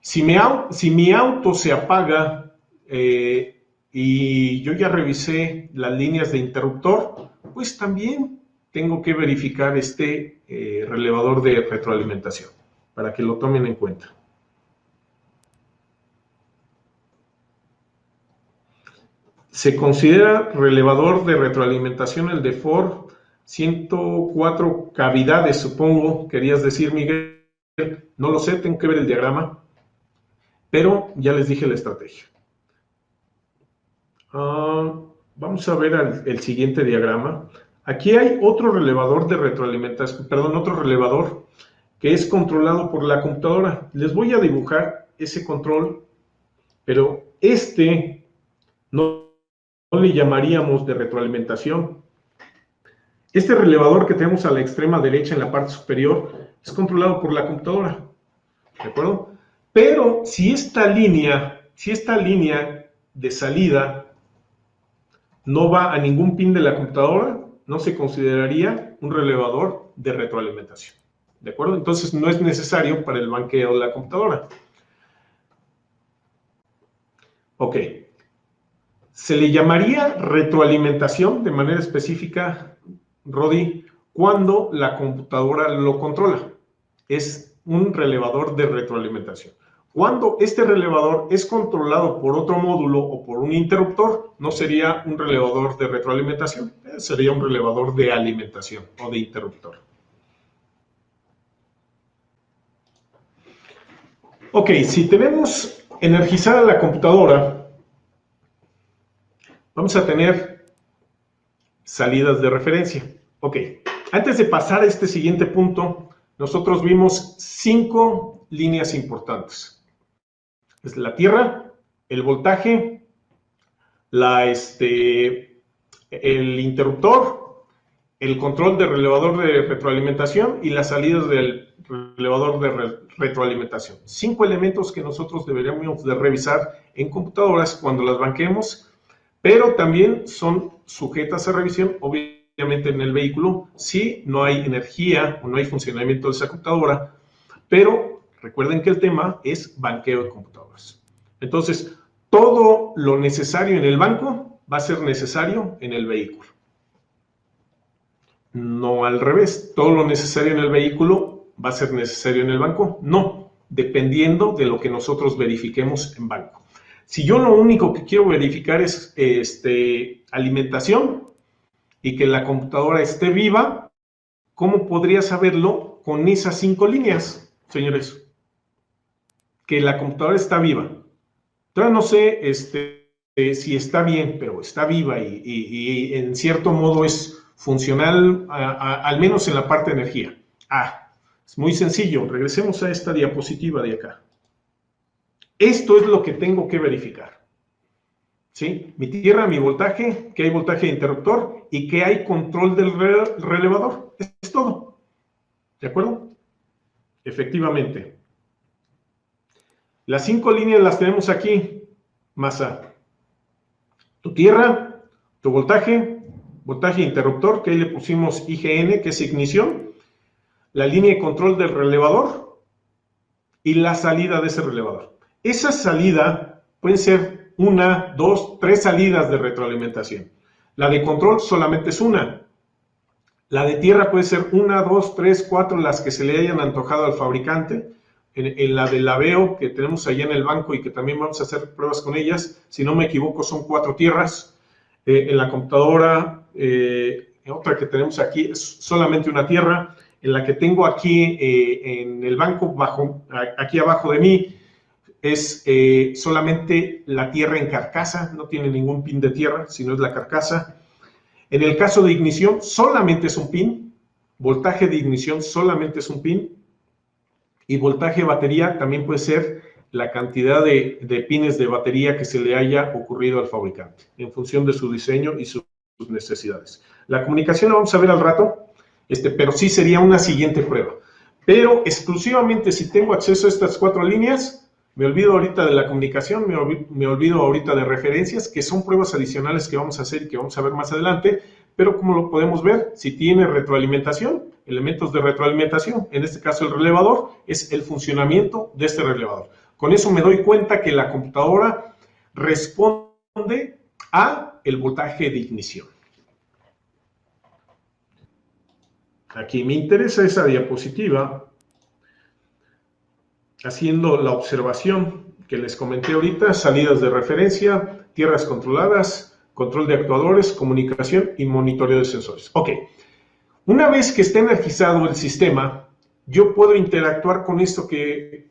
si mi auto se apaga y yo ya revisé las líneas de interruptor, pues también tengo que verificar este relevador de retroalimentación para que lo tomen en cuenta. Se considera relevador de retroalimentación el de Ford 104 cavidades, supongo, querías decir, Miguel. No lo sé, tengo que ver el diagrama, pero ya les dije la estrategia. Vamos a ver el siguiente diagrama. Aquí hay otro relevador de retroalimentación, perdón, otro relevador que es controlado por la computadora. Les voy a dibujar ese control, pero no le llamaríamos de retroalimentación. Este relevador que tenemos a la extrema derecha en la parte superior es controlado por la computadora, ¿de acuerdo? Pero si esta línea de salida no va a ningún pin de la computadora, no se consideraría un relevador de retroalimentación, ¿de acuerdo? Entonces no es necesario para el banqueo de la computadora. Ok. Se le llamaría retroalimentación de manera específica, Rodi, cuando la computadora lo controla. Es un relevador de retroalimentación. Cuando este relevador es controlado por otro módulo o por un interruptor, no sería un relevador de retroalimentación. sería un relevador de alimentación o de interruptor. Ok, si tenemos energizada la computadora, vamos a tener salidas de referencia. Ok, antes de pasar a este siguiente punto, nosotros vimos 5 líneas importantes. Es la tierra, el voltaje, el interruptor, el control del relevador de retroalimentación y las salidas del relevador de retroalimentación. 5 elementos que nosotros deberíamos de revisar en computadoras cuando las banquemos, pero también son sujetas a revisión, obviamente en el vehículo, si no hay energía o no hay funcionamiento de esa computadora, pero recuerden que el tema es banqueo de computadoras. Entonces, todo lo necesario en el banco va a ser necesario en el vehículo. No al revés, todo lo necesario en el vehículo va a ser necesario en el banco. No, dependiendo de lo que nosotros verifiquemos en banco. Si yo lo único que quiero verificar es alimentación y que la computadora esté viva, ¿cómo podría saberlo con esas 5 líneas, señores? Que la computadora está viva. Todavía no sé si está bien, pero está viva y en cierto modo es funcional, al menos en la parte de energía. Es muy sencillo. Regresemos a esta diapositiva de acá. Esto es lo que tengo que verificar. ¿Sí? Mi tierra, mi voltaje, que hay voltaje de interruptor y que hay control del relevador. Es todo. ¿De acuerdo? Efectivamente. Las 5 líneas las tenemos aquí. Masa. Tu tierra, tu voltaje interruptor, que ahí le pusimos IGN, que es ignición, la línea de control del relevador y la salida de ese relevador. Esa salida pueden ser 1, 2, 3 salidas de retroalimentación. La de control solamente es una. La de tierra puede ser 1, 2, 3, 4, las que se le hayan antojado al fabricante. En la del laveo que tenemos allá en el banco y que también vamos a hacer pruebas con ellas, si no me equivoco son 4 tierras. En la computadora, otra que tenemos aquí es solamente una tierra. En la que tengo aquí en el banco, aquí abajo de mí, es solamente la tierra en carcasa, no tiene ningún pin de tierra, sino es la carcasa. En el caso de ignición, solamente es un pin. Voltaje de ignición solamente es un pin. Y voltaje de batería también puede ser la cantidad de pines de batería que se le haya ocurrido al fabricante, en función de su diseño y sus necesidades. La comunicación la vamos a ver al rato, pero sí sería una siguiente prueba. Pero exclusivamente si tengo acceso a estas 4 líneas, me olvido ahorita de la comunicación, me olvido ahorita de referencias, que son pruebas adicionales que vamos a hacer y que vamos a ver más adelante, pero como lo podemos ver, si tiene retroalimentación, elementos de retroalimentación, en este caso el relevador, es el funcionamiento de este relevador. Con eso me doy cuenta que la computadora responde a el voltaje de ignición. Aquí me interesa esa diapositiva, haciendo la observación que les comenté ahorita, salidas de referencia, tierras controladas, control de actuadores, comunicación y monitoreo de sensores. Ok, una vez que esté energizado el sistema, yo puedo interactuar con esto que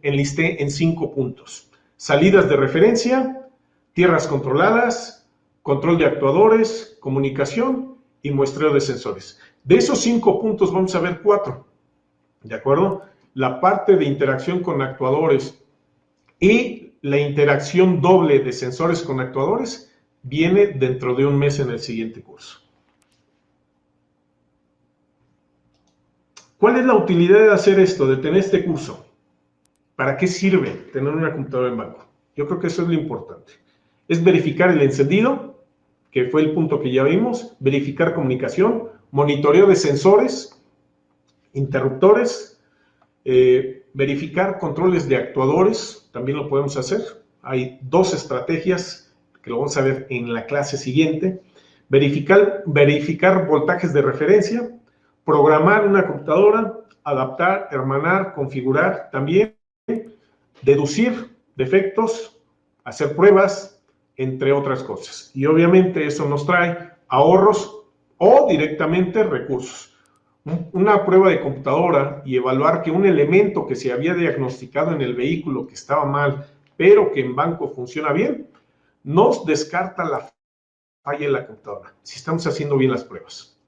enlisté en 5 puntos. Salidas de referencia, tierras controladas, control de actuadores, comunicación y muestreo de sensores. De esos 5 puntos vamos a ver 4, ¿de acuerdo? La parte de interacción con actuadores y la interacción doble de sensores con actuadores viene dentro de un mes en el siguiente curso. ¿Cuál es la utilidad de hacer esto, de tener este curso? ¿Para qué sirve tener una computadora en banco? Yo creo que eso es lo importante. Es verificar el encendido, que fue el punto que ya vimos, verificar comunicación, monitoreo de sensores, interruptores, verificar controles de actuadores, también lo podemos hacer. Hay 2 estrategias que lo vamos a ver en la clase siguiente. Verificar voltajes de referencia, programar una computadora, adaptar, hermanar, configurar también, deducir defectos, hacer pruebas, entre otras cosas. Y obviamente eso nos trae ahorros o directamente recursos. Una prueba de computadora y evaluar que un elemento que se había diagnosticado en el vehículo que estaba mal, pero que en banco funciona bien, nos descarta la falla en la computadora, si estamos haciendo bien las pruebas.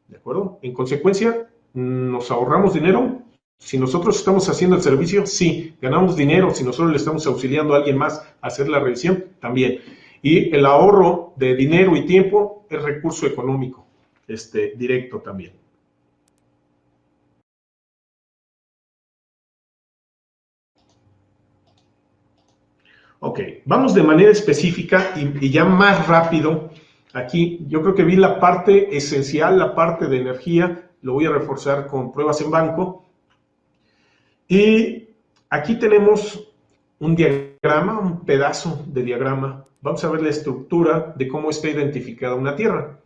¿De acuerdo? En consecuencia, ¿nos ahorramos dinero? Si nosotros estamos haciendo el servicio, sí. ¿Ganamos dinero si nosotros le estamos auxiliando a alguien más a hacer la revisión? También. Y el ahorro de dinero y tiempo es recurso económico, directo también. Ok, vamos de manera específica y ya más rápido. Aquí yo creo que vi la parte esencial, la parte de energía, lo voy a reforzar con pruebas en banco. Y aquí tenemos un diagrama, un pedazo de diagrama. Vamos a ver la estructura de cómo está identificada una tierra.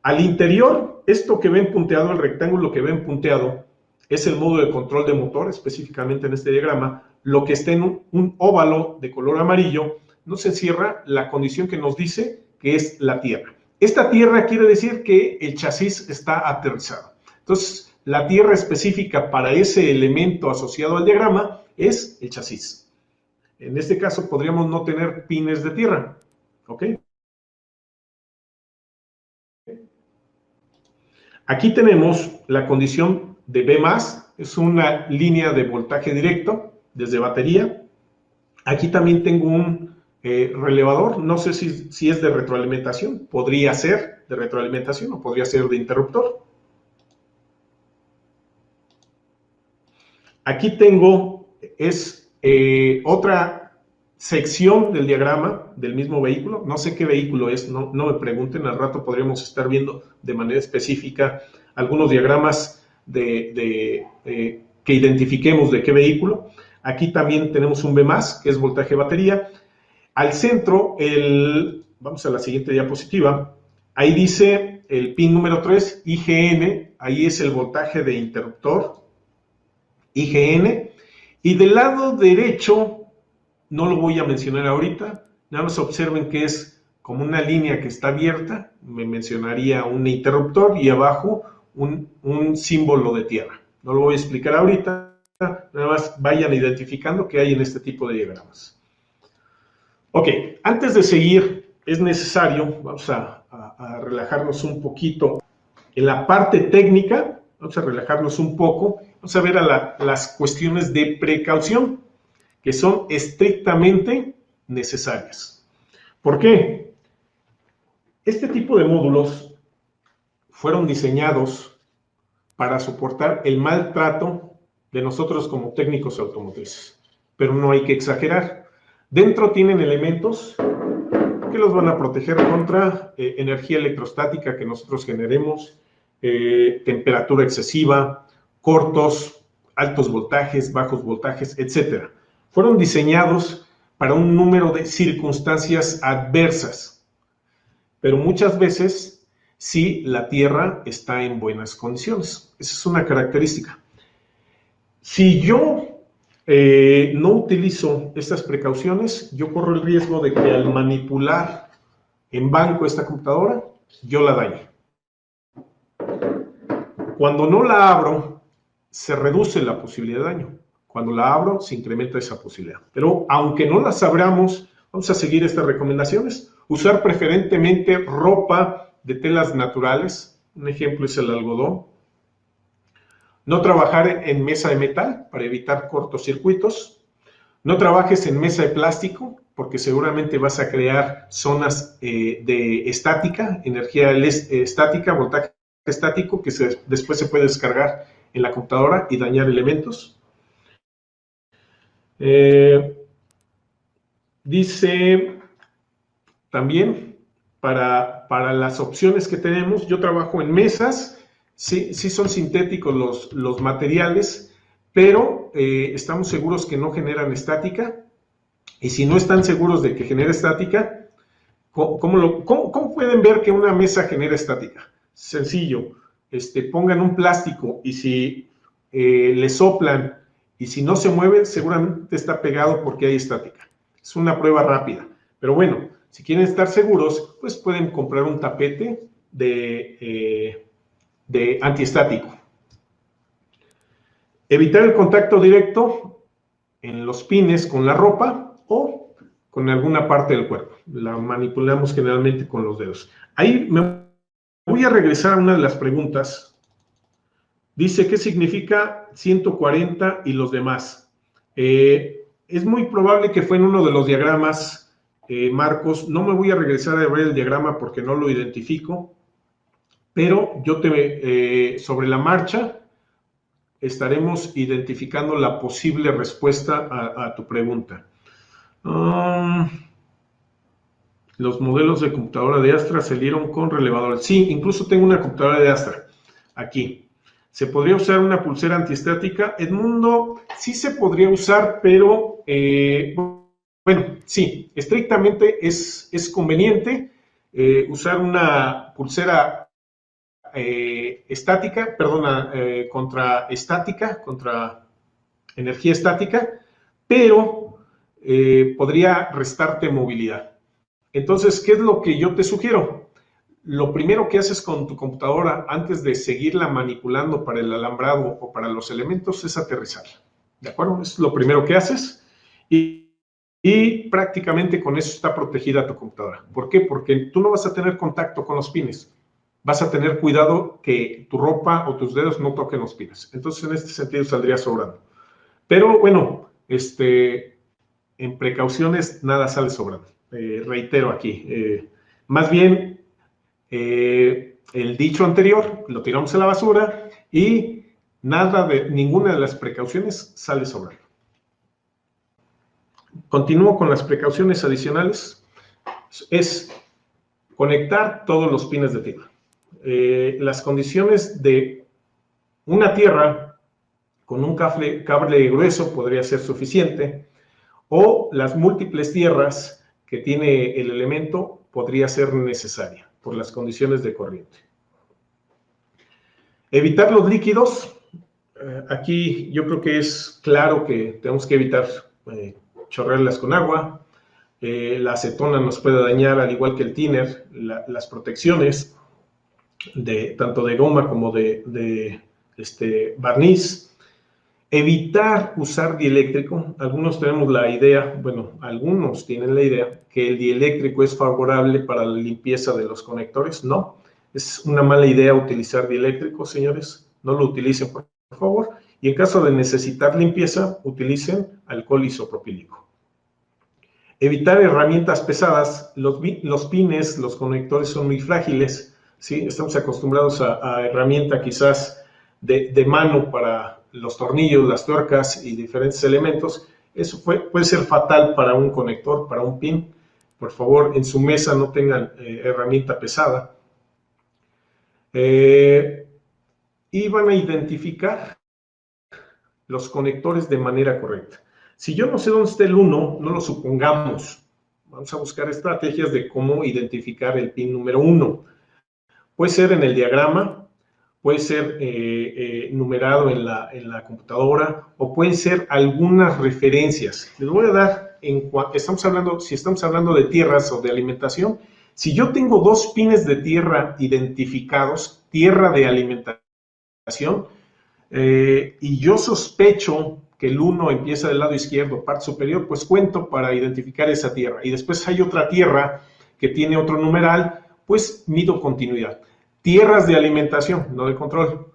Al interior, esto que ven punteado, el rectángulo que ven punteado, es el modo de control de motor, específicamente en este diagrama. Lo que está en un óvalo de color amarillo nos encierra la condición que nos dice que es la tierra. Esta tierra quiere decir que el chasis está aterrizado. Entonces, la tierra específica para ese elemento asociado al diagrama es el chasis. En este caso podríamos no tener pines de tierra, ¿ok? Aquí tenemos la condición de B+, es una línea de voltaje directo desde batería. Aquí también tengo un relevador, no sé si es de retroalimentación, podría ser de retroalimentación o podría ser de interruptor. Aquí tengo, otra sección del diagrama del mismo vehículo, no sé qué vehículo es, no me pregunten, al rato podríamos estar viendo de manera específica algunos diagramas que identifiquemos de qué vehículo. Aquí también tenemos un B+, que es voltaje batería. Al centro, vamos a la siguiente diapositiva, ahí dice el pin número 3, IGN, ahí es el voltaje de interruptor, IGN, y del lado derecho, no lo voy a mencionar ahorita, nada más observen que es como una línea que está abierta, me mencionaría un interruptor y abajo un símbolo de tierra. No lo voy a explicar ahorita, nada más vayan identificando qué hay en este tipo de diagramas. Ok, antes de seguir, es necesario, vamos a relajarnos un poquito en la parte técnica, vamos a relajarnos un poco, vamos a ver las cuestiones de precaución que son estrictamente necesarias. ¿Por qué? Este tipo de módulos fueron diseñados para soportar el maltrato de nosotros como técnicos automotrices, pero no hay que exagerar. Dentro tienen elementos que los van a proteger contra energía electrostática que nosotros generemos, temperatura excesiva, cortos, altos voltajes, bajos voltajes, etc. Fueron diseñados para un número de circunstancias adversas, pero muchas veces sí la Tierra está en buenas condiciones. Esa es una característica. Si yo no utilizo estas precauciones, yo corro el riesgo de que al manipular en banco esta computadora, yo la dañe. Cuando no la abro, se reduce la posibilidad de daño. Cuando la abro, se incrementa esa posibilidad. Pero aunque no las abramos, vamos a seguir estas recomendaciones. Usar preferentemente ropa de telas naturales. Un ejemplo es el algodón. No trabajar en mesa de metal para evitar cortocircuitos. No trabajes en mesa de plástico porque seguramente vas a crear zonas de estática, energía estática, voltaje estático que después se puede descargar en la computadora y dañar elementos. Dice también para las opciones que tenemos, yo trabajo en mesas. Sí son sintéticos los materiales, pero estamos seguros que no generan estática. Y si no están seguros de que genera estática, ¿cómo pueden ver que una mesa genera estática? Sencillo, pongan un plástico y si le soplan y si no se mueve, seguramente está pegado porque hay estática. Es una prueba rápida. Pero bueno, si quieren estar seguros, pues pueden comprar un tapete de antiestático. Evitar el contacto directo en los pines con la ropa o con alguna parte del cuerpo. La manipulamos generalmente con los dedos. Ahí me voy a regresar a una de las preguntas. Dice, ¿qué significa 140 y los demás? Es muy probable que fue en uno de los diagramas, Marcos. No me voy a regresar a ver el diagrama porque no lo identifico, pero yo sobre la marcha estaremos identificando la posible respuesta a tu pregunta. Los modelos de computadora de Astra salieron con relevadores. Sí, incluso tengo una computadora de Astra aquí. ¿Se podría usar una pulsera antiestática? Edmundo, sí se podría usar, pero bueno, sí, estrictamente es conveniente usar una pulsera estática, perdona, contra energía estática, pero podría restarte movilidad. Entonces, ¿qué es lo que yo te sugiero? Lo primero que haces con tu computadora antes de seguirla manipulando para el alambrado o para los elementos es aterrizarla. ¿De acuerdo? Es lo primero que haces y prácticamente con eso está protegida tu computadora. ¿Por qué? Porque tú no vas a tener contacto con los pines. Vas a tener cuidado que tu ropa o tus dedos no toquen los pines. Entonces, en este sentido, saldría sobrando. Pero, bueno, en precauciones nada sale sobrando. Reitero aquí. Más bien, el dicho anterior, lo tiramos a la basura y ninguna de las precauciones sale sobrando. Continúo con las precauciones adicionales. Es conectar todos los pines de tierra. Las condiciones de una tierra con un cable grueso podría ser suficiente, o las múltiples tierras que tiene el elemento podría ser necesaria por las condiciones de corriente. Evitar los líquidos. Aquí yo creo que es claro que tenemos que evitar chorrearlas con agua. La acetona nos puede dañar, al igual que el thinner, las protecciones tanto de goma como de barniz. Evitar usar dieléctrico. Algunos tenemos la idea, bueno, algunos tienen la idea que el dieléctrico es favorable para la limpieza de los conectores. No, es una mala idea utilizar dieléctrico, señores. No lo utilicen, por favor. Y en caso de necesitar limpieza, utilicen alcohol isopropílico. Evitar herramientas pesadas. Los pines, los conectores son muy frágiles, ¿sí? Estamos acostumbrados a herramienta quizás de mano para los tornillos, las tuercas y diferentes elementos. Eso puede ser fatal para un conector, para un pin. Por favor, en su mesa no tengan herramienta pesada. Y van a identificar los conectores de manera correcta. Si yo no sé dónde está el 1, no lo supongamos. Vamos a buscar estrategias de cómo identificar el pin número 1. Puede ser en el diagrama, puede ser numerado en la computadora, o pueden ser algunas referencias. Les voy a dar, si estamos hablando de tierras o de alimentación, si yo tengo dos pines de tierra identificados, tierra de alimentación, y yo sospecho que el 1 empieza del lado izquierdo, parte superior, pues cuento para identificar esa tierra. Y después hay otra tierra que tiene otro numeral, pues mido continuidad. Tierras de alimentación, no de control.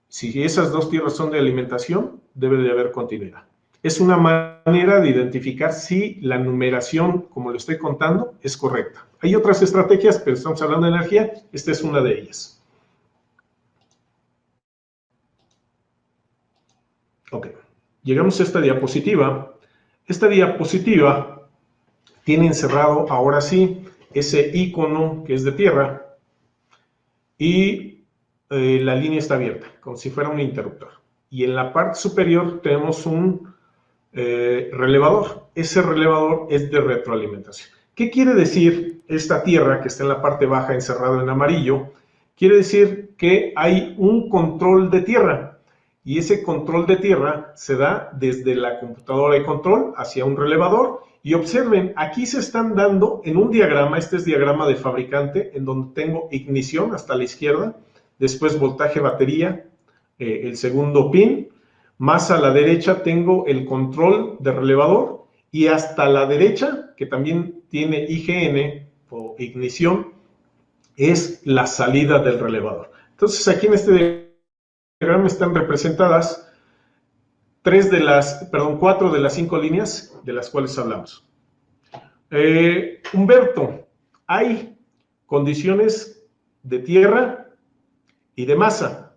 Si esas dos tierras son de alimentación, debe de haber continuidad. Es una manera de identificar si la numeración, como lo estoy contando, es correcta. Hay otras estrategias, pero estamos hablando de energía. Esta es una de ellas. Ok, llegamos a esta diapositiva. Esta diapositiva tiene encerrado, ahora sí, ese icono que es de tierra y la línea está abierta, como si fuera un interruptor. Y en la parte superior tenemos un relevador. Ese relevador es de retroalimentación. ¿Qué quiere decir esta tierra que está en la parte baja encerrado en amarillo? Quiere decir que hay un control de tierra. Y ese control de tierra se da desde la computadora de control hacia un relevador Y observen, aquí se están dando en un diagrama, este es diagrama de fabricante, en donde tengo ignición hasta la izquierda, después voltaje batería, el segundo pin, más a la derecha tengo el control de relevador y hasta la derecha, que también tiene IGN o ignición, es la salida del relevador. Entonces aquí en este diagrama están representadas 4 de las 5 líneas de las cuales hablamos. Humberto, hay condiciones de tierra y de masa.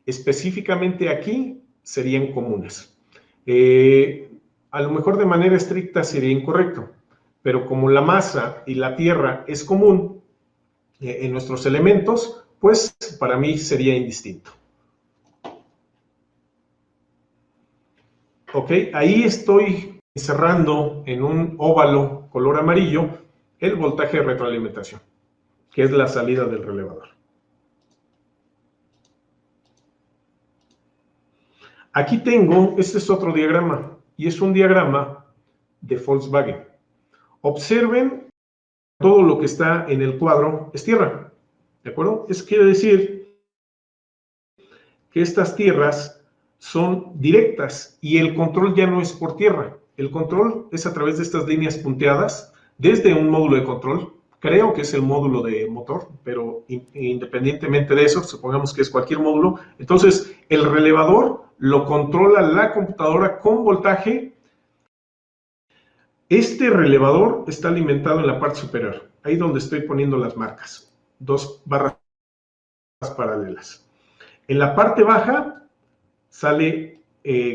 Específicamente aquí serían comunes. A lo mejor de manera estricta sería incorrecto, pero como la masa y la tierra es común en nuestros elementos, pues para mí sería indistinto. Ok, ahí estoy encerrando en un óvalo color amarillo el voltaje de retroalimentación, que es la salida del relevador. Aquí tengo, este es otro diagrama, y es un diagrama de Volkswagen. Observen, todo lo que está en el cuadro es tierra, ¿de acuerdo? Eso quiere decir que estas tierras son directas y el control ya no es por tierra. El control es a través de estas líneas punteadas desde un módulo de control. Creo que es el módulo de motor, pero independientemente de eso, supongamos que es cualquier módulo. Entonces, el relevador lo controla la computadora con voltaje. Este relevador está alimentado en la parte superior, ahí donde estoy poniendo las marcas, 2 barras paralelas. En la parte baja sale,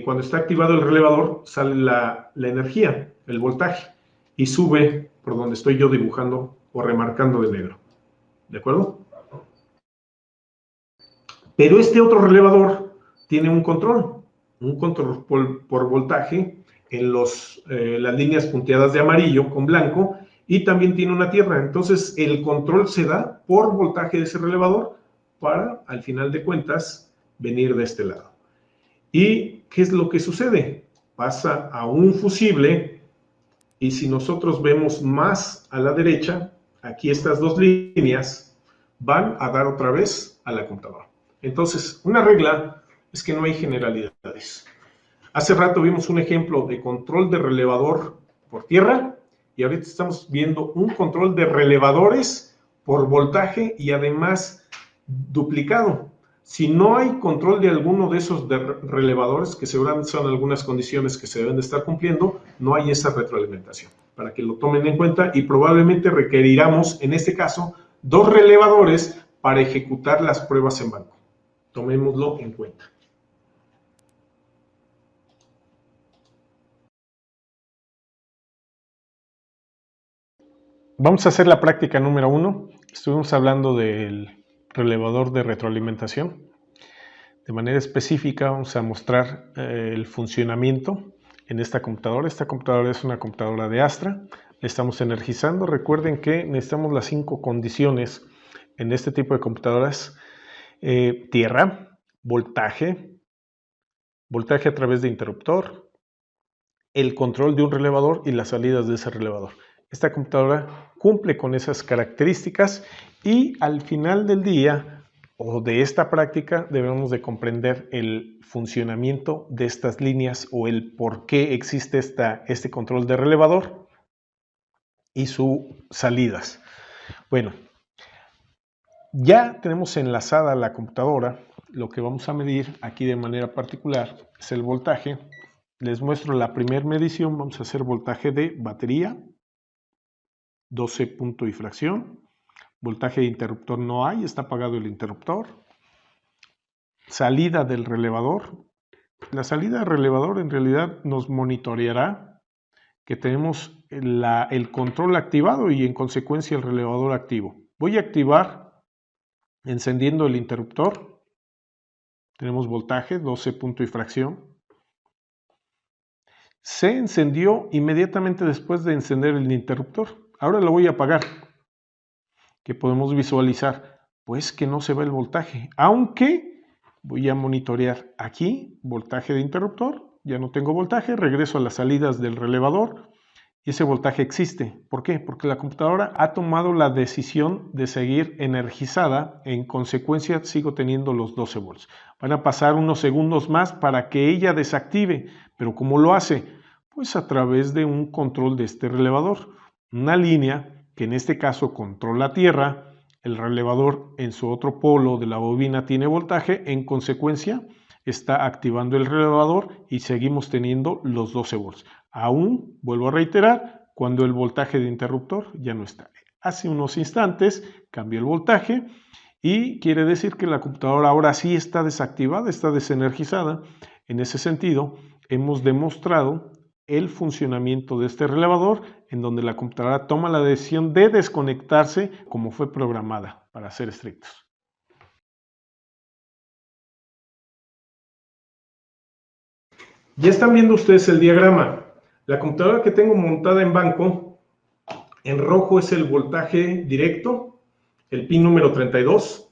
cuando está activado el relevador, sale la energía, el voltaje, y sube por donde estoy yo dibujando o remarcando de negro. ¿De acuerdo? Pero este otro relevador tiene un control por voltaje en las líneas punteadas de amarillo con blanco, y también tiene una tierra. Entonces el control se da por voltaje de ese relevador para, al final de cuentas, venir de este lado. ¿Y qué es lo que sucede? Pasa a un fusible, y si nosotros vemos más a la derecha, aquí estas dos líneas van a dar otra vez a la computadora. Entonces, una regla es que no hay generalidades. Hace rato vimos un ejemplo de control de relevador por tierra, y ahorita estamos viendo un control de relevadores por voltaje y además duplicado. Si no hay control de alguno de esos relevadores, que seguramente son algunas condiciones que se deben de estar cumpliendo, no hay esa retroalimentación, para que lo tomen en cuenta, y probablemente requeriramos, en este caso, 2 relevadores para ejecutar las pruebas en banco. Tomémoslo en cuenta. Vamos a hacer la práctica número 1. Estuvimos hablando del relevador de retroalimentación. De manera específica vamos a mostrar el funcionamiento en esta computadora. Esta computadora es una computadora de Astra. La estamos energizando. Recuerden que necesitamos las 5 condiciones en este tipo de computadoras. Tierra, voltaje a través de interruptor, el control de un relevador y las salidas de ese relevador. Esta computadora cumple con esas características, y al final del día o de esta práctica debemos de comprender el funcionamiento de estas líneas o el por qué existe este control de relevador y sus salidas. Bueno, ya tenemos enlazada la computadora. Lo que vamos a medir aquí de manera particular es el voltaje. Les muestro la primera medición. Vamos a hacer voltaje de batería, 12 punto y fracción. Voltaje de interruptor no hay, está apagado el interruptor. Salida del relevador. La salida del relevador en realidad nos monitoreará que tenemos el control activado y en consecuencia el relevador activo. Voy a activar encendiendo el interruptor. Tenemos voltaje, 12 punto y fracción. Se encendió inmediatamente después de encender el interruptor. Ahora lo voy a apagar. ¿Qué podemos visualizar? Pues que no se ve el voltaje, aunque voy a monitorear aquí voltaje de interruptor. Ya no tengo voltaje, regreso a las salidas del relevador y ese voltaje existe. ¿Por qué? Porque la computadora ha tomado la decisión de seguir energizada, en consecuencia sigo teniendo los 12 volts. Van a pasar unos segundos más para que ella desactive, pero ¿cómo lo hace? Pues a través de un control de este relevador, una línea que en este caso controla tierra, el relevador en su otro polo de la bobina tiene voltaje, en consecuencia está activando el relevador y seguimos teniendo los 12 volts. Aún, vuelvo a reiterar, cuando el voltaje de interruptor ya no está. Hace unos instantes cambió el voltaje y quiere decir que la computadora ahora sí está desactivada, está desenergizada. En ese sentido, hemos demostrado el funcionamiento de este relevador en donde la computadora toma la decisión de desconectarse como fue programada, para ser estrictos. Ya están viendo ustedes el diagrama. La computadora que tengo montada en banco, en rojo es el voltaje directo, el pin número 32.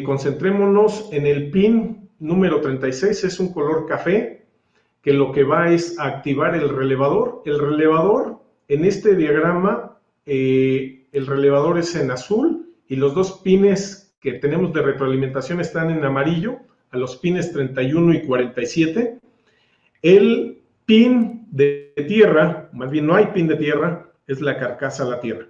Concentrémonos en el pin número 36, es un color café, que lo que va es a activar el relevador. El relevador, en este diagrama, el relevador es en azul y los dos pines que tenemos de retroalimentación están en amarillo, a los pines 31 y 47. El pin de tierra, más bien no hay pin de tierra, es la carcasa a la tierra.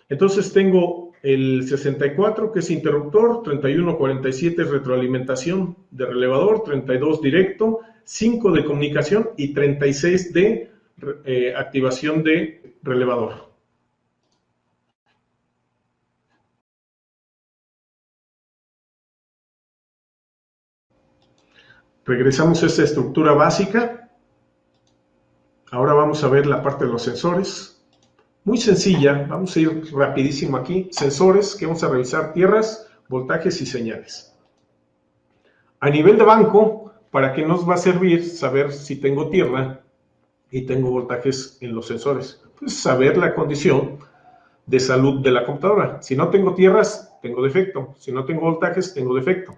Entonces tengo el 64 que es interruptor, 3147 es retroalimentación de relevador, 32 directo, 5 de comunicación y 36 de activación de relevador. Regresamos a esta estructura básica. Ahora vamos a ver la parte de los sensores. Muy sencilla, vamos a ir rapidísimo aquí. Sensores, que vamos a revisar tierras, voltajes y señales. A nivel de banco, ¿para qué nos va a servir saber si tengo tierra y tengo voltajes en los sensores? Pues saber la condición de salud de la computadora. Si no tengo tierras, tengo defecto. Si no tengo voltajes, tengo defecto.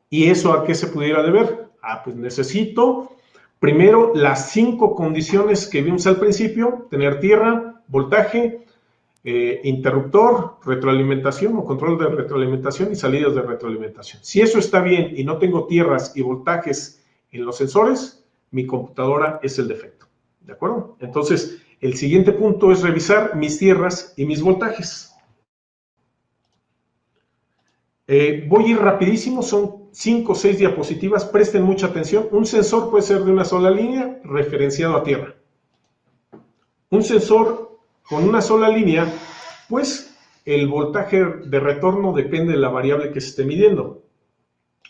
¿Y eso a qué se pudiera deber? Pues necesito primero las 5 condiciones que vimos al principio: tener tierra, voltaje, interruptor, retroalimentación o control de retroalimentación y salidas de retroalimentación. Si eso está bien y no tengo tierras y voltajes en los sensores, mi computadora es el defecto. ¿De acuerdo? Entonces, el siguiente punto es revisar mis tierras y mis voltajes. Voy a ir rapidísimo, son 5 o 6 diapositivas, presten mucha atención. Un sensor puede ser de una sola línea referenciado a tierra. Un sensor con una sola línea, pues el voltaje de retorno depende de la variable que se esté midiendo.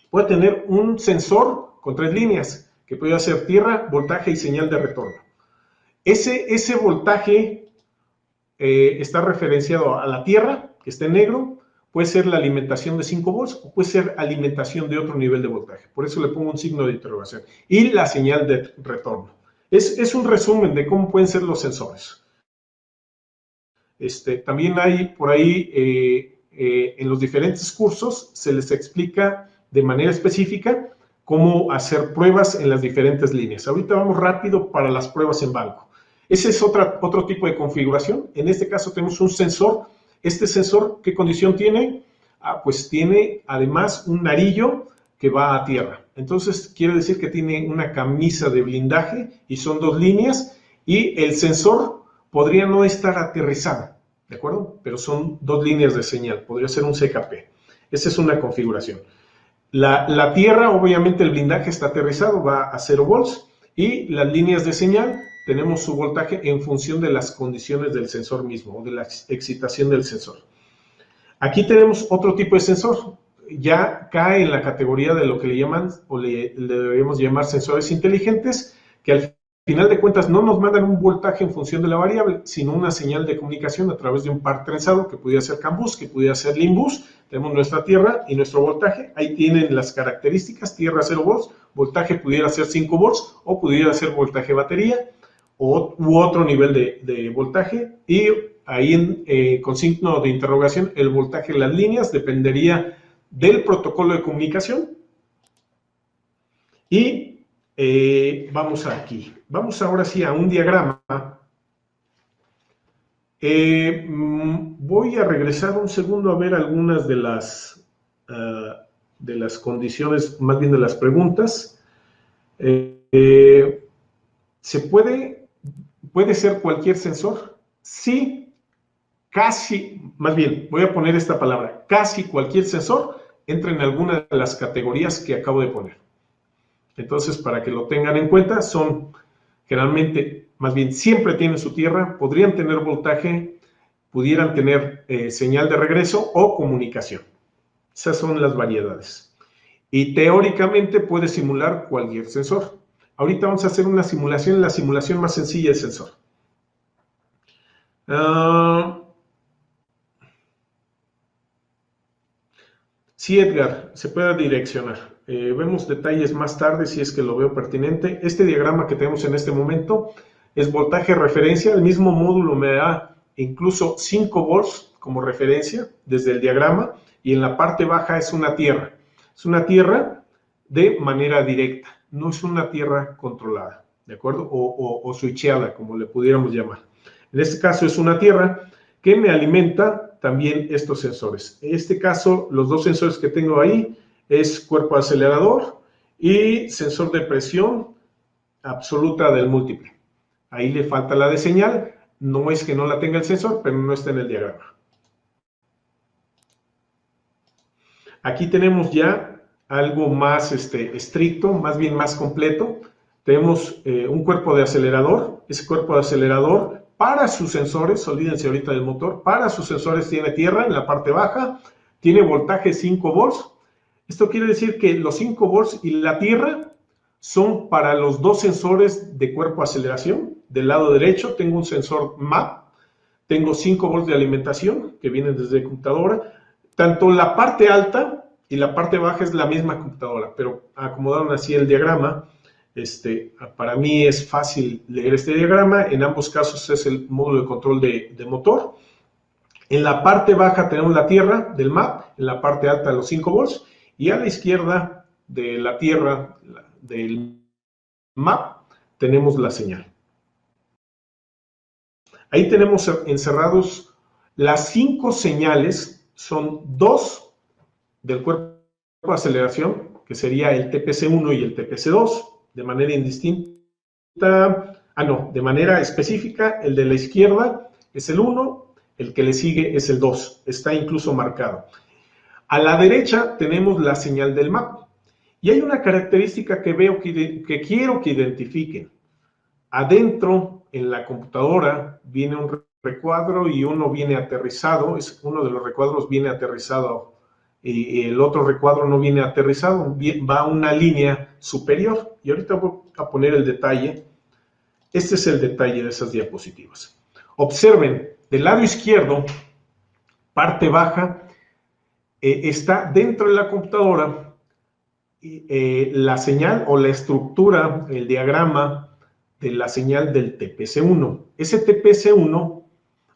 Puede tener un sensor con 3 líneas, que puede ser tierra, voltaje y señal de retorno. Ese voltaje está referenciado a la tierra, que está en negro. Puede ser la alimentación de 5 volts o puede ser alimentación de otro nivel de voltaje. Por eso le pongo un signo de interrogación. Y la señal de retorno. Es un resumen de cómo pueden ser los sensores. También hay por ahí, en los diferentes cursos, se les explica de manera específica cómo hacer pruebas en las diferentes líneas. Ahorita vamos rápido para las pruebas en banco. Ese es otro tipo de configuración. En este caso tenemos un sensor. Este sensor, ¿qué condición tiene? Pues tiene además un arillo que va a tierra. Entonces, quiere decir que tiene una camisa de blindaje y son 2 líneas y el sensor podría no estar aterrizado, ¿de acuerdo? Pero son 2 líneas de señal, podría ser un CKP. Esa es una configuración. La tierra, obviamente el blindaje está aterrizado, va a 0 volts y las líneas de señal tenemos su voltaje en función de las condiciones del sensor mismo o de la excitación del sensor. Aquí tenemos otro tipo de sensor, ya cae en la categoría de lo que le llaman o le debemos llamar sensores inteligentes, que al final de cuentas no nos mandan un voltaje en función de la variable, sino una señal de comunicación a través de un par trenzado que pudiera ser CAN bus, que pudiera ser LIN bus. Tenemos nuestra tierra y nuestro voltaje, ahí tienen las características: tierra 0 volts, voltaje pudiera ser 5 volts o pudiera ser voltaje batería u otro nivel de voltaje, y ahí con signo de interrogación el voltaje en las líneas dependería del protocolo de comunicación. Y vamos aquí, vamos ahora sí a un diagrama Voy a regresar un segundo a ver algunas de las condiciones, más bien de las preguntas. ¿Se puede ser cualquier sensor? Sí, casi, más bien, voy a poner esta palabra, casi cualquier sensor entra en alguna de las categorías que acabo de poner. Entonces, para que lo tengan en cuenta, son generalmente, más bien, siempre tienen su tierra, podrían tener voltaje, pudieran tener señal de regreso o comunicación. Esas son las variedades. Y teóricamente puede simular cualquier sensor. Ahorita vamos a hacer una simulación, la simulación más sencilla del sensor. Sí, Edgar, se puede direccionar. Vemos detalles más tarde si es que lo veo pertinente. Este diagrama que tenemos en este momento es voltaje referencia. El mismo módulo me da incluso 5 volts como referencia desde el diagrama, y en la parte baja es una tierra. Es una tierra de manera directa, no es una tierra controlada, ¿de acuerdo? O switcheada, como le pudiéramos llamar. En este caso es una tierra que me alimenta también estos sensores. En este caso, los dos sensores que tengo ahí es cuerpo acelerador y sensor de presión absoluta del múltiple. Ahí le falta la de señal. No es que no la tenga el sensor, pero no está en el diagrama. Aquí tenemos ya algo más estricto, más bien más completo. Tenemos un cuerpo de acelerador. Ese cuerpo de acelerador, para sus sensores, olvídense ahorita del motor, para sus sensores tiene tierra en la parte baja, tiene voltaje 5 volts. Esto quiere decir que los 5 volts y la tierra son para los dos sensores de cuerpo de aceleración. Del lado derecho tengo un sensor MAP, tengo 5 volts de alimentación que vienen desde la computadora. Tanto la parte alta y la parte baja es la misma computadora, pero acomodaron así el diagrama. Para mí es fácil leer este diagrama. En ambos casos es el módulo de control de motor. En la parte baja tenemos la tierra del MAP, en la parte alta los 5 volts, y a la izquierda de la tierra del MAP tenemos la señal. Ahí tenemos encerrados las 5 señales, son 2 del cuerpo de aceleración, que sería el TPC1 y el TPC2, de manera indistinta, de manera específica, el de la izquierda es el 1, el que le sigue es el 2, está incluso marcado. A la derecha tenemos la señal del MAP, y hay una característica que veo que quiero que identifiquen. Adentro, en la computadora, viene un recuadro y uno viene aterrizado, uno de los recuadros viene aterrizado y el otro recuadro no viene aterrizado, va a una línea superior. Y ahorita voy a poner el detalle. Este es el detalle de esas diapositivas. Observen, del lado izquierdo, parte baja, está dentro de la computadora la señal o la estructura, el diagrama de la señal del TPC1. Ese TPC1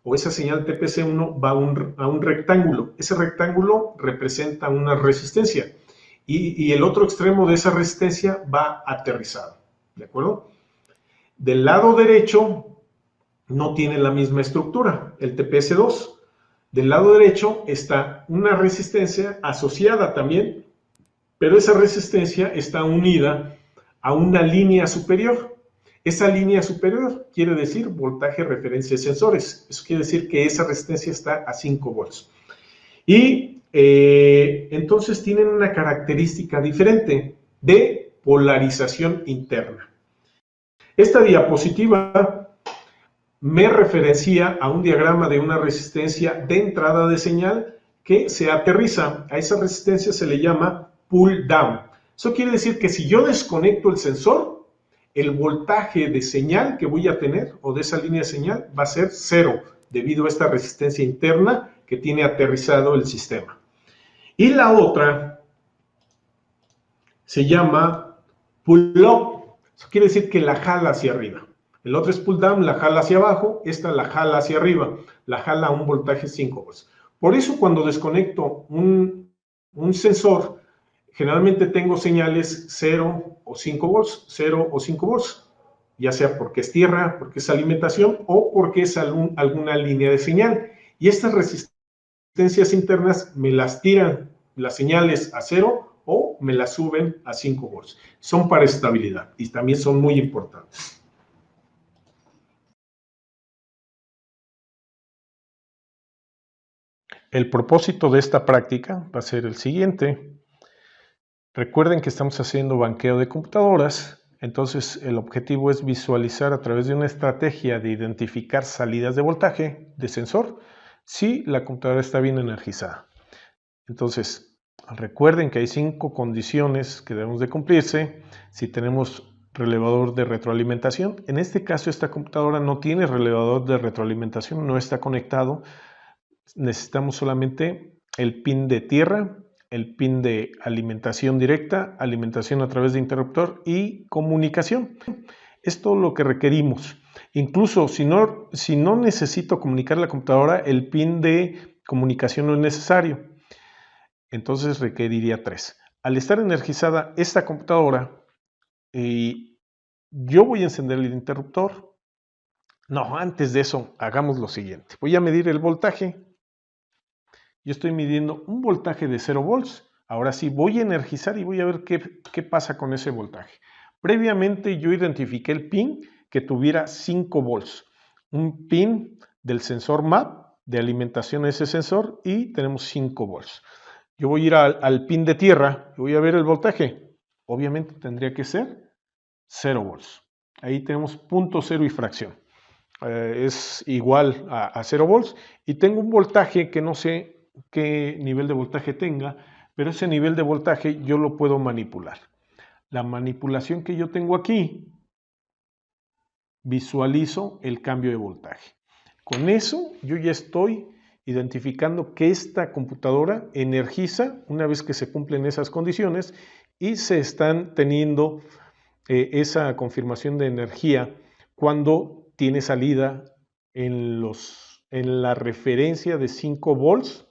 o esa señal TPC1 va a un rectángulo. Ese rectángulo representa una resistencia y el otro extremo de esa resistencia va aterrizado, ¿de acuerdo? Del lado derecho no tiene la misma estructura, el TPS2. Del lado derecho está una resistencia asociada también, pero esa resistencia está unida a una línea superior. Esa línea superior quiere decir voltaje referencia de sensores. Eso quiere decir que esa resistencia está a 5 volts. Y entonces tienen una característica diferente de polarización interna. Esta diapositiva me referencia a un diagrama de una resistencia de entrada de señal que se aterriza. A esa resistencia se le llama pull down. Eso quiere decir que si yo desconecto el sensor, el voltaje de señal que voy a tener, o de esa línea de señal, va a ser 0, debido a esta resistencia interna que tiene aterrizado el sistema. Y la otra se llama pull up. Eso quiere decir que la jala hacia arriba. El otro es pull down, la jala hacia abajo, esta la jala hacia arriba, la jala a un voltaje 5 volts. Por eso cuando desconecto un sensor, generalmente tengo señales 0 o 5 volts, 0 o 5 volts. ya sea porque es tierra, porque es alimentación o porque es alguna línea de señal. Y estas resistencias internas me las tiran las señales a 0 o me las suben a 5 volts. Son para estabilidad y también son muy importantes. El propósito de esta práctica va a ser el siguiente. Recuerden que estamos haciendo banqueo de computadoras, entonces el objetivo es visualizar a través de una estrategia de identificar salidas de voltaje de sensor si la computadora está bien energizada. Entonces, recuerden que hay 5 condiciones que debemos de cumplirse si tenemos relevador de retroalimentación. En este caso, esta computadora no tiene relevador de retroalimentación, no está conectado. Necesitamos solamente el pin de tierra, el pin de alimentación directa, alimentación a través de interruptor y comunicación. Es todo lo que requerimos. Incluso si no necesito comunicar la computadora, el pin de comunicación no es necesario. Entonces requeriría 3. Al estar energizada esta computadora, yo voy a encender el interruptor. No, antes de eso, hagamos lo siguiente. Voy a medir el voltaje. Yo estoy midiendo un voltaje de 0 volts. Ahora sí, voy a energizar y voy a ver qué pasa con ese voltaje. Previamente yo identifiqué el pin que tuviera 5 volts. Un pin del sensor MAP de alimentación a ese sensor y tenemos 5 volts. Yo voy a ir al pin de tierra y voy a ver el voltaje. Obviamente tendría que ser 0 volts. Ahí tenemos 0.0 y fracción. Es igual a 0 volts y tengo un voltaje que no sé qué nivel de voltaje tenga, pero ese nivel de voltaje yo lo puedo manipular. La manipulación que yo tengo aquí, visualizo el cambio de voltaje. Con eso yo ya estoy identificando que esta computadora energiza una vez que se cumplen esas condiciones y se están teniendo esa confirmación de energía cuando tiene salida en la referencia de 5 volts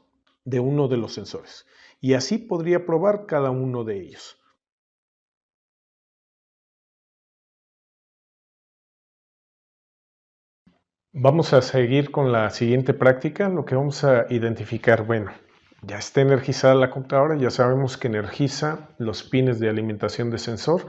de uno de los sensores. Y así podría probar cada uno de ellos. Vamos a seguir con la siguiente práctica. Lo que vamos a identificar, bueno, ya está energizada la computadora, ya sabemos que energiza los pines de alimentación de sensor.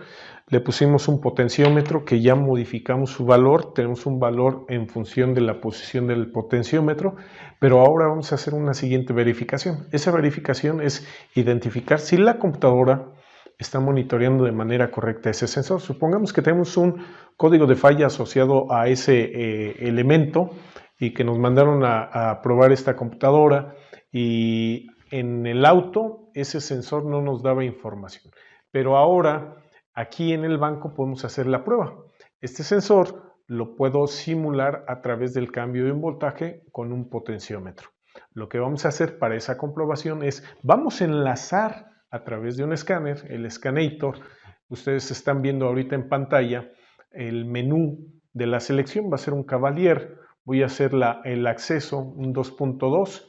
Le pusimos un potenciómetro que ya modificamos su valor, tenemos un valor en función de la posición del potenciómetro, pero ahora vamos a hacer una siguiente verificación. Esa verificación es identificar si la computadora está monitoreando de manera correcta ese sensor. Supongamos que tenemos un código de falla asociado a ese elemento y que nos mandaron a probar esta computadora y en el auto ese sensor no nos daba información. Pero ahora aquí en el banco podemos hacer la prueba. Este sensor lo puedo simular a través del cambio de un voltaje con un potenciómetro. Lo que vamos a hacer para esa comprobación es, vamos a enlazar a través de un escáner, el Scanator. Ustedes están viendo ahorita en pantalla el menú de la selección, va a ser un Cavalier. Voy a hacer el acceso, un 2.2.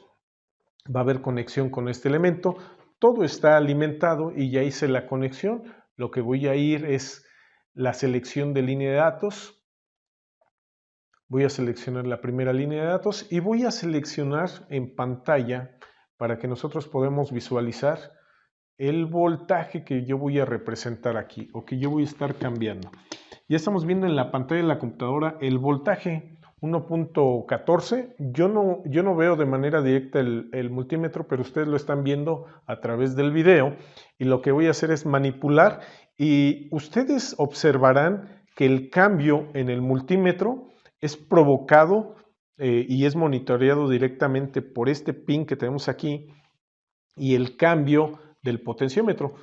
Va a haber conexión con este elemento. Todo está alimentado y ya hice la conexión. Lo que voy a ir es la selección de línea de datos. Voy a seleccionar la primera línea de datos y voy a seleccionar en pantalla para que nosotros podamos visualizar el voltaje que yo voy a representar aquí o que yo voy a estar cambiando. Ya estamos viendo en la pantalla de la computadora el voltaje 1.14. Yo no veo de manera directa el multímetro, pero ustedes lo están viendo a través del video y lo que voy a hacer es manipular y ustedes observarán que el cambio en el multímetro es provocado y es monitoreado directamente por este pin que tenemos aquí y el cambio del potenciómetro,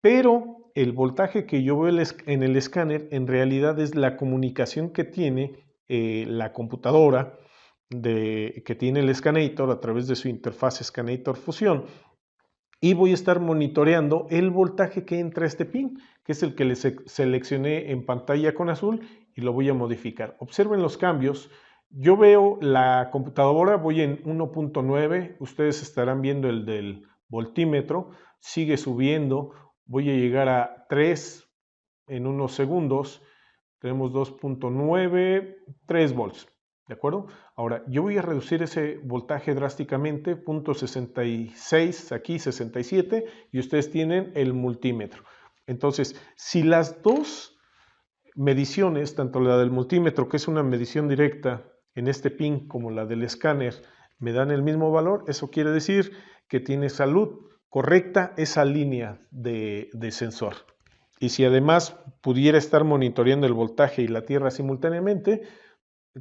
pero el voltaje que yo veo en el escáner en realidad es la comunicación que tiene la computadora que tiene el Scanator a través de su interfaz Scanator Fusión y voy a estar monitoreando el voltaje que entra a este pin, que es el que les seleccioné en pantalla con azul y lo voy a modificar. Observen los cambios. Yo veo la computadora, voy en 1.9, ustedes estarán viendo el del voltímetro, sigue subiendo, voy a llegar a 3 en unos segundos, tenemos 2.9, 3 volts, ¿de acuerdo? Ahora, yo voy a reducir ese voltaje drásticamente, punto 66, aquí 67, y ustedes tienen el multímetro. Entonces, si las dos mediciones, tanto la del multímetro, que es una medición directa en este pin, como la del escáner, me dan el mismo valor, eso quiere decir que tiene salud correcta esa línea de sensor. Y si además pudiera estar monitoreando el voltaje y la tierra simultáneamente,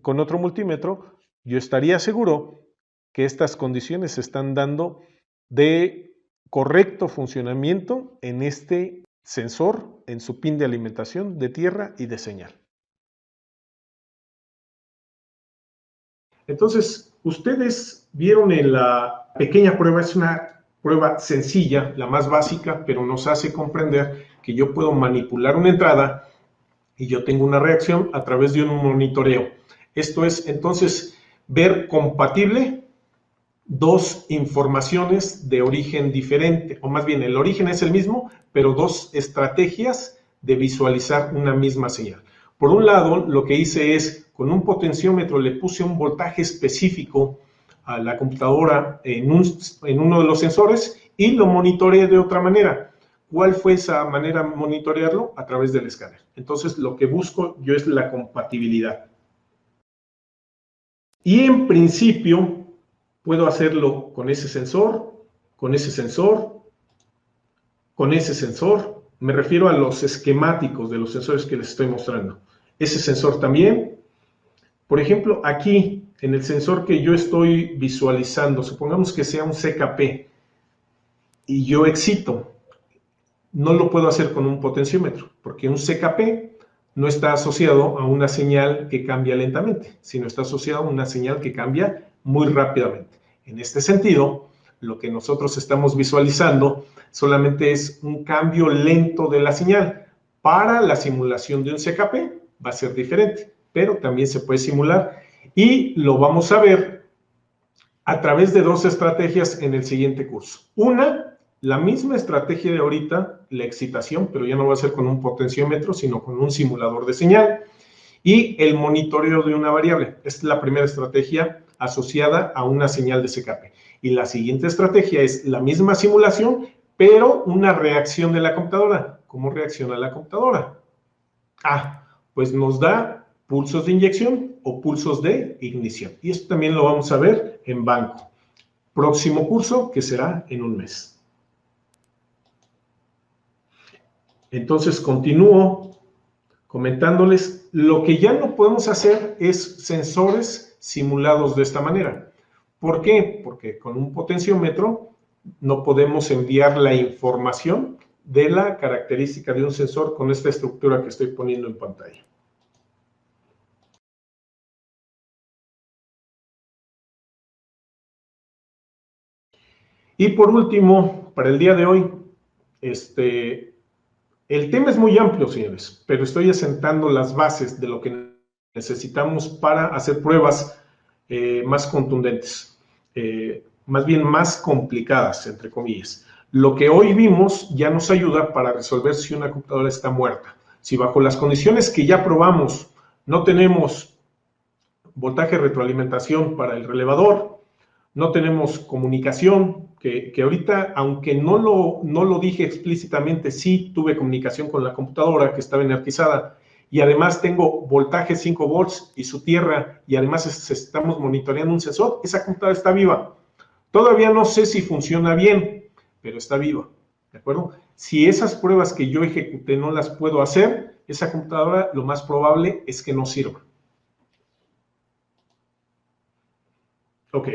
con otro multímetro, yo estaría seguro que estas condiciones se están dando de correcto funcionamiento en este sensor, en su pin de alimentación de tierra y de señal. Entonces, ustedes vieron en la pequeña prueba, es una prueba sencilla, la más básica, pero nos hace comprender que yo puedo manipular una entrada y yo tengo una reacción a través de un monitoreo. Esto es, entonces, ver compatible dos informaciones de origen diferente, o más bien el origen es el mismo, pero dos estrategias de visualizar una misma señal. Por un lado, lo que hice es, con un potenciómetro le puse un voltaje específico a la computadora en uno de los sensores y lo monitoreé de otra manera. ¿Cuál fue esa manera de monitorearlo? A través del escáner. Entonces, lo que busco yo es la compatibilidad. Y en principio, puedo hacerlo con ese sensor, con ese sensor, con ese sensor. Me refiero a los esquemáticos de los sensores que les estoy mostrando. Ese sensor también. Por ejemplo, aquí, en el sensor que yo estoy visualizando, supongamos que sea un CKP y yo excito. No lo puedo hacer con un potenciómetro, porque un CKP no está asociado a una señal que cambia lentamente, sino está asociado a una señal que cambia muy rápidamente. En este sentido, lo que nosotros estamos visualizando solamente es un cambio lento de la señal. Para la simulación de un CKP va a ser diferente, pero también se puede simular y lo vamos a ver a través de dos estrategias en el siguiente curso. Una, la misma estrategia de ahorita, la excitación, pero ya no va a ser con un potenciómetro, sino con un simulador de señal. Y el monitoreo de una variable. Esta es la primera estrategia asociada a una señal de CKP. Y la siguiente estrategia es la misma simulación, pero una reacción de la computadora. ¿Cómo reacciona la computadora? Pues nos da pulsos de inyección o pulsos de ignición. Y esto también lo vamos a ver en banco. Próximo curso, que será en un mes. Entonces, continúo comentándoles, lo que ya no podemos hacer es sensores simulados de esta manera. ¿Por qué? Porque con un potenciómetro no podemos enviar la información de la característica de un sensor con esta estructura que estoy poniendo en pantalla. Y por último, para el día de hoy, el tema es muy amplio, señores, pero estoy asentando las bases de lo que necesitamos para hacer pruebas más contundentes, más bien más complicadas, entre comillas. Lo que hoy vimos ya nos ayuda para resolver si una computadora está muerta. Si bajo las condiciones que ya probamos no tenemos voltaje retroalimentación para el relevador, no tenemos comunicación, que ahorita, aunque no lo dije explícitamente, sí tuve comunicación con la computadora que estaba energizada y además tengo voltaje 5 volts y su tierra y además estamos monitoreando un sensor, esa computadora está viva. Todavía no sé si funciona bien, pero está viva, ¿de acuerdo? Si esas pruebas que yo ejecuté no las puedo hacer, esa computadora lo más probable es que no sirva. Ok,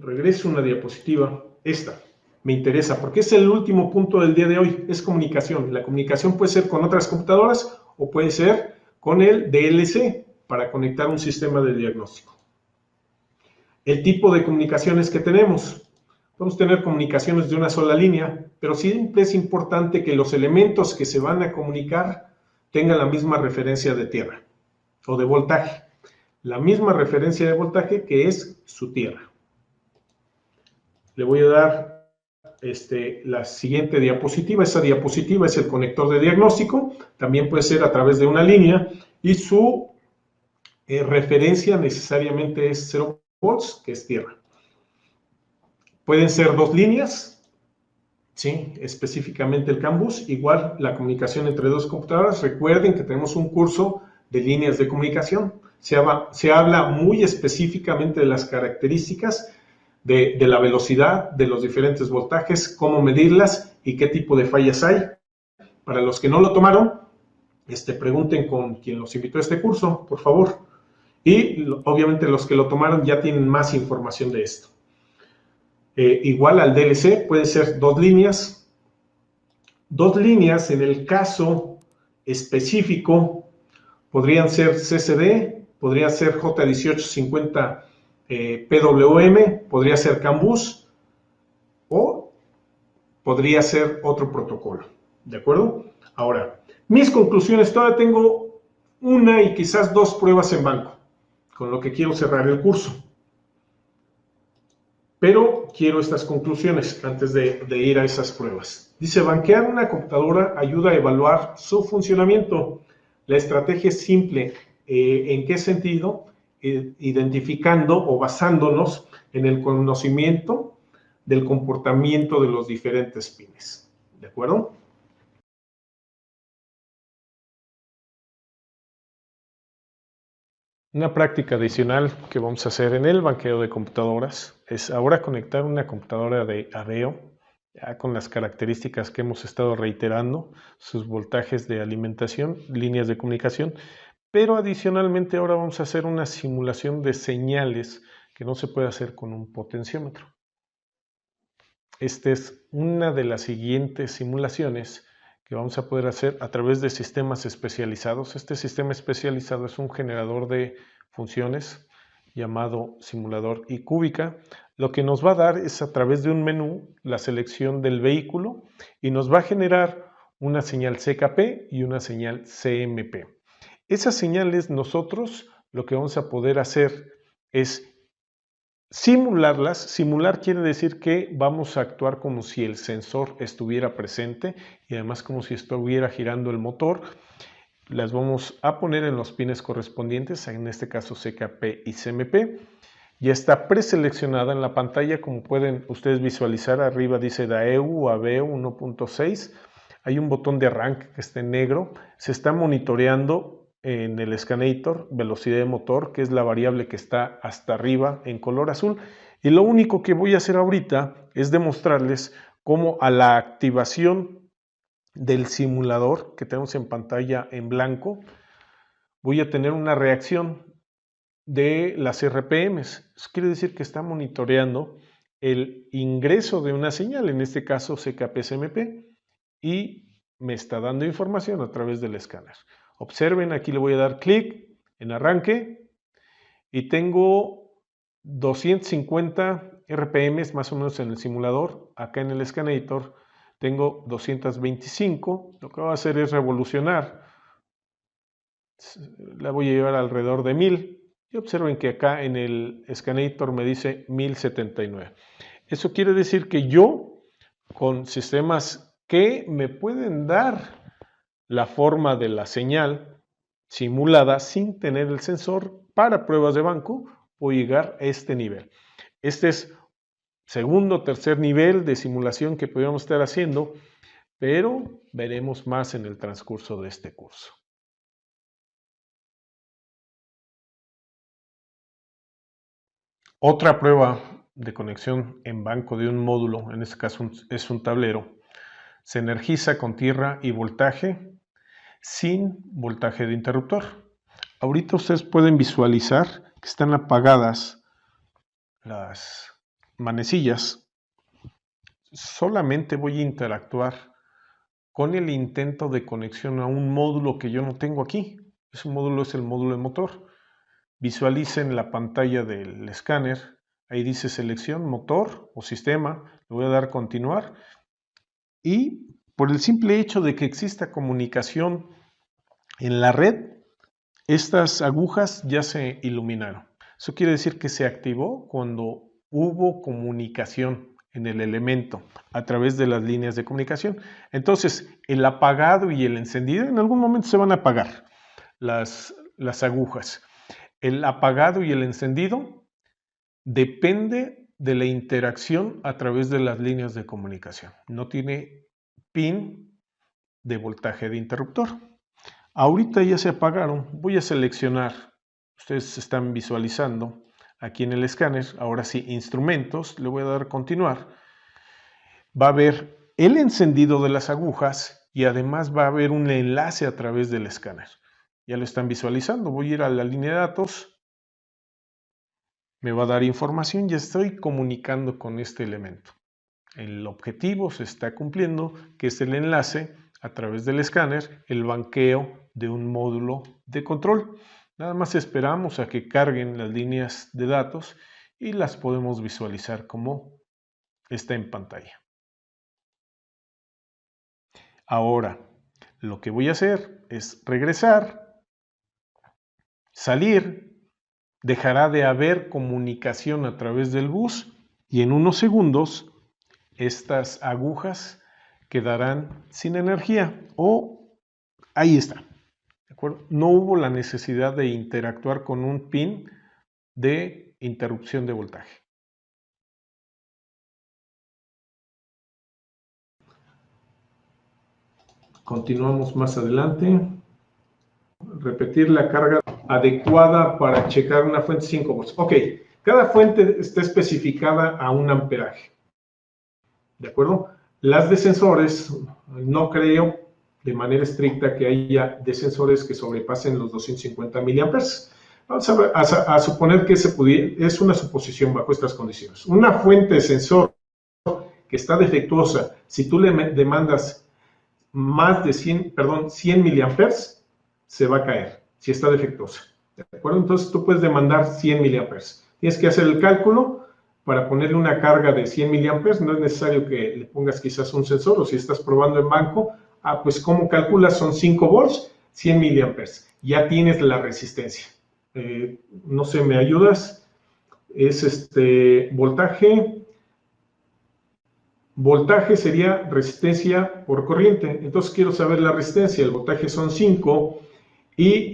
regreso una diapositiva. Esta me interesa porque es el último punto del día de hoy, es comunicación. La comunicación puede ser con otras computadoras o puede ser con el DLC para conectar un sistema de diagnóstico. El tipo de comunicaciones que tenemos. Podemos tener comunicaciones de una sola línea, pero siempre es importante que los elementos que se van a comunicar tengan la misma referencia de tierra o de voltaje. La misma referencia de voltaje que es su tierra. Le voy a dar la siguiente diapositiva. Esa diapositiva es el conector de diagnóstico. También puede ser a través de una línea. y su referencia necesariamente es 0 volts, que es tierra. Pueden ser 2 líneas, ¿sí? Específicamente el CAN bus, igual la comunicación entre 2 computadoras. Recuerden que tenemos un curso de líneas de comunicación. Se habla muy específicamente de las características de la velocidad, de los diferentes voltajes, cómo medirlas y qué tipo de fallas hay. Para los que no lo tomaron, pregunten con quien los invitó a este curso, por favor. Y obviamente los que lo tomaron ya tienen más información de esto. Igual al DLC puede ser 2 líneas. 2 líneas en el caso específico podrían ser CCD, podría ser J1850 PWM, podría ser CAN bus o podría ser otro protocolo. ¿De acuerdo? Ahora, mis conclusiones, todavía tengo una y quizás 2 pruebas en banco, con lo que quiero cerrar el curso. Pero quiero estas conclusiones antes de ir a esas pruebas. Dice, banquear una computadora ayuda a evaluar su funcionamiento. La estrategia es simple. ¿En qué sentido? Identificando o basándonos en el conocimiento del comportamiento de los diferentes pines. ¿De acuerdo? Una práctica adicional que vamos a hacer en el banqueo de computadoras es ahora conectar una computadora de Aveo, ya con las características que hemos estado reiterando, sus voltajes de alimentación, líneas de comunicación, pero adicionalmente ahora vamos a hacer una simulación de señales que no se puede hacer con un potenciómetro. Esta es una de las siguientes simulaciones que vamos a poder hacer a través de sistemas especializados. Este sistema especializado es un generador de funciones llamado simulador iCúbica. Lo que nos va a dar es a través de un menú la selección del vehículo y nos va a generar una señal CKP y una señal CMP. Esas señales nosotros lo que vamos a poder hacer es simularlas. Simular quiere decir que vamos a actuar como si el sensor estuviera presente y además como si estuviera girando el motor. Las vamos a poner en los pines correspondientes, en este caso CKP y CMP. Ya está preseleccionada en la pantalla, como pueden ustedes visualizar. Arriba dice Daewoo Aveo 1.6. Hay un botón de arranque que está en negro. Se está monitoreando en el Scanator velocidad de motor, que es la variable que está hasta arriba en color azul. Y lo único que voy a hacer ahorita es demostrarles cómo a la activación del simulador que tenemos en pantalla en blanco, voy a tener una reacción de las RPMs. Eso quiere decir que está monitoreando el ingreso de una señal, en este caso CKP-CMP, y me está dando información a través del escáner. Observen, aquí le voy a dar clic en arranque y tengo 250 RPMs más o menos en el simulador. Acá en el Scanator tengo 225. Lo que voy a hacer es revolucionar. La voy a llevar alrededor de 1000. Y observen que acá en el Scanator me dice 1079. Eso quiere decir que yo, con sistemas que me pueden dar la forma de la señal simulada sin tener el sensor para pruebas de banco, voy a llegar a este nivel. Este es segundo o tercer nivel de simulación que podríamos estar haciendo, pero veremos más en el transcurso de este curso. Otra prueba de conexión en banco de un módulo, en este caso es un tablero, se energiza con tierra y voltaje sin voltaje de interruptor. Ahorita ustedes pueden visualizar que están apagadas las manecillas. Solamente voy a interactuar con el intento de conexión a un módulo que yo no tengo aquí. Ese módulo es el módulo de motor. Visualicen la pantalla del escáner. Ahí dice selección, motor o sistema. Le voy a dar continuar. Y por el simple hecho de que exista comunicación en la red, estas agujas ya se iluminaron. Eso quiere decir que se activó cuando hubo comunicación en el elemento a través de las líneas de comunicación. Entonces, el apagado y el encendido en algún momento se van a apagar. las agujas. El apagado y el encendido depende de la interacción a través de las líneas de comunicación. No tiene pin de voltaje de interruptor. Ahorita ya se apagaron. Voy a seleccionar. Ustedes están visualizando aquí en el escáner. Ahora sí, instrumentos. Le voy a dar continuar. Va a haber el encendido de las agujas y además va a haber un enlace a través del escáner. Ya lo están visualizando. Voy a ir a la línea de datos. Me va a dar información. Ya estoy comunicando con este elemento. El objetivo se está cumpliendo, que es el enlace a través del escáner, el banqueo de un módulo de control. Nada más esperamos a que carguen las líneas de datos y las podemos visualizar como está en pantalla. Ahora, lo que voy a hacer es regresar, salir, dejará de haber comunicación a través del bus y en unos segundos estas agujas quedarán sin energía o ahí está. ¿De acuerdo? No hubo la necesidad de interactuar con un pin de interrupción de voltaje. Continuamos más adelante. Repetir la carga adecuada para checar una fuente 5 volts. Ok, cada fuente está especificada a un amperaje. ¿De acuerdo? Las de sensores, no creo de manera estricta que haya de sensores que sobrepasen los 250 miliamperes. Vamos a suponer que es una suposición bajo estas condiciones. Una fuente de sensor que está defectuosa, si tú le demandas más de 100 miliamperes, se va a caer si está defectuosa. ¿De acuerdo? Entonces tú puedes demandar 100 miliamperes. Tienes que hacer el cálculo para ponerle una carga de 100 miliamperes. No es necesario que le pongas quizás un sensor, o si estás probando en banco, pues ¿cómo calculas? Son 5 volts, 100 miliamperes. Ya tienes la resistencia. No sé, ¿me ayudas? Es voltaje. Voltaje sería resistencia por corriente. Entonces quiero saber la resistencia. El voltaje son 5 y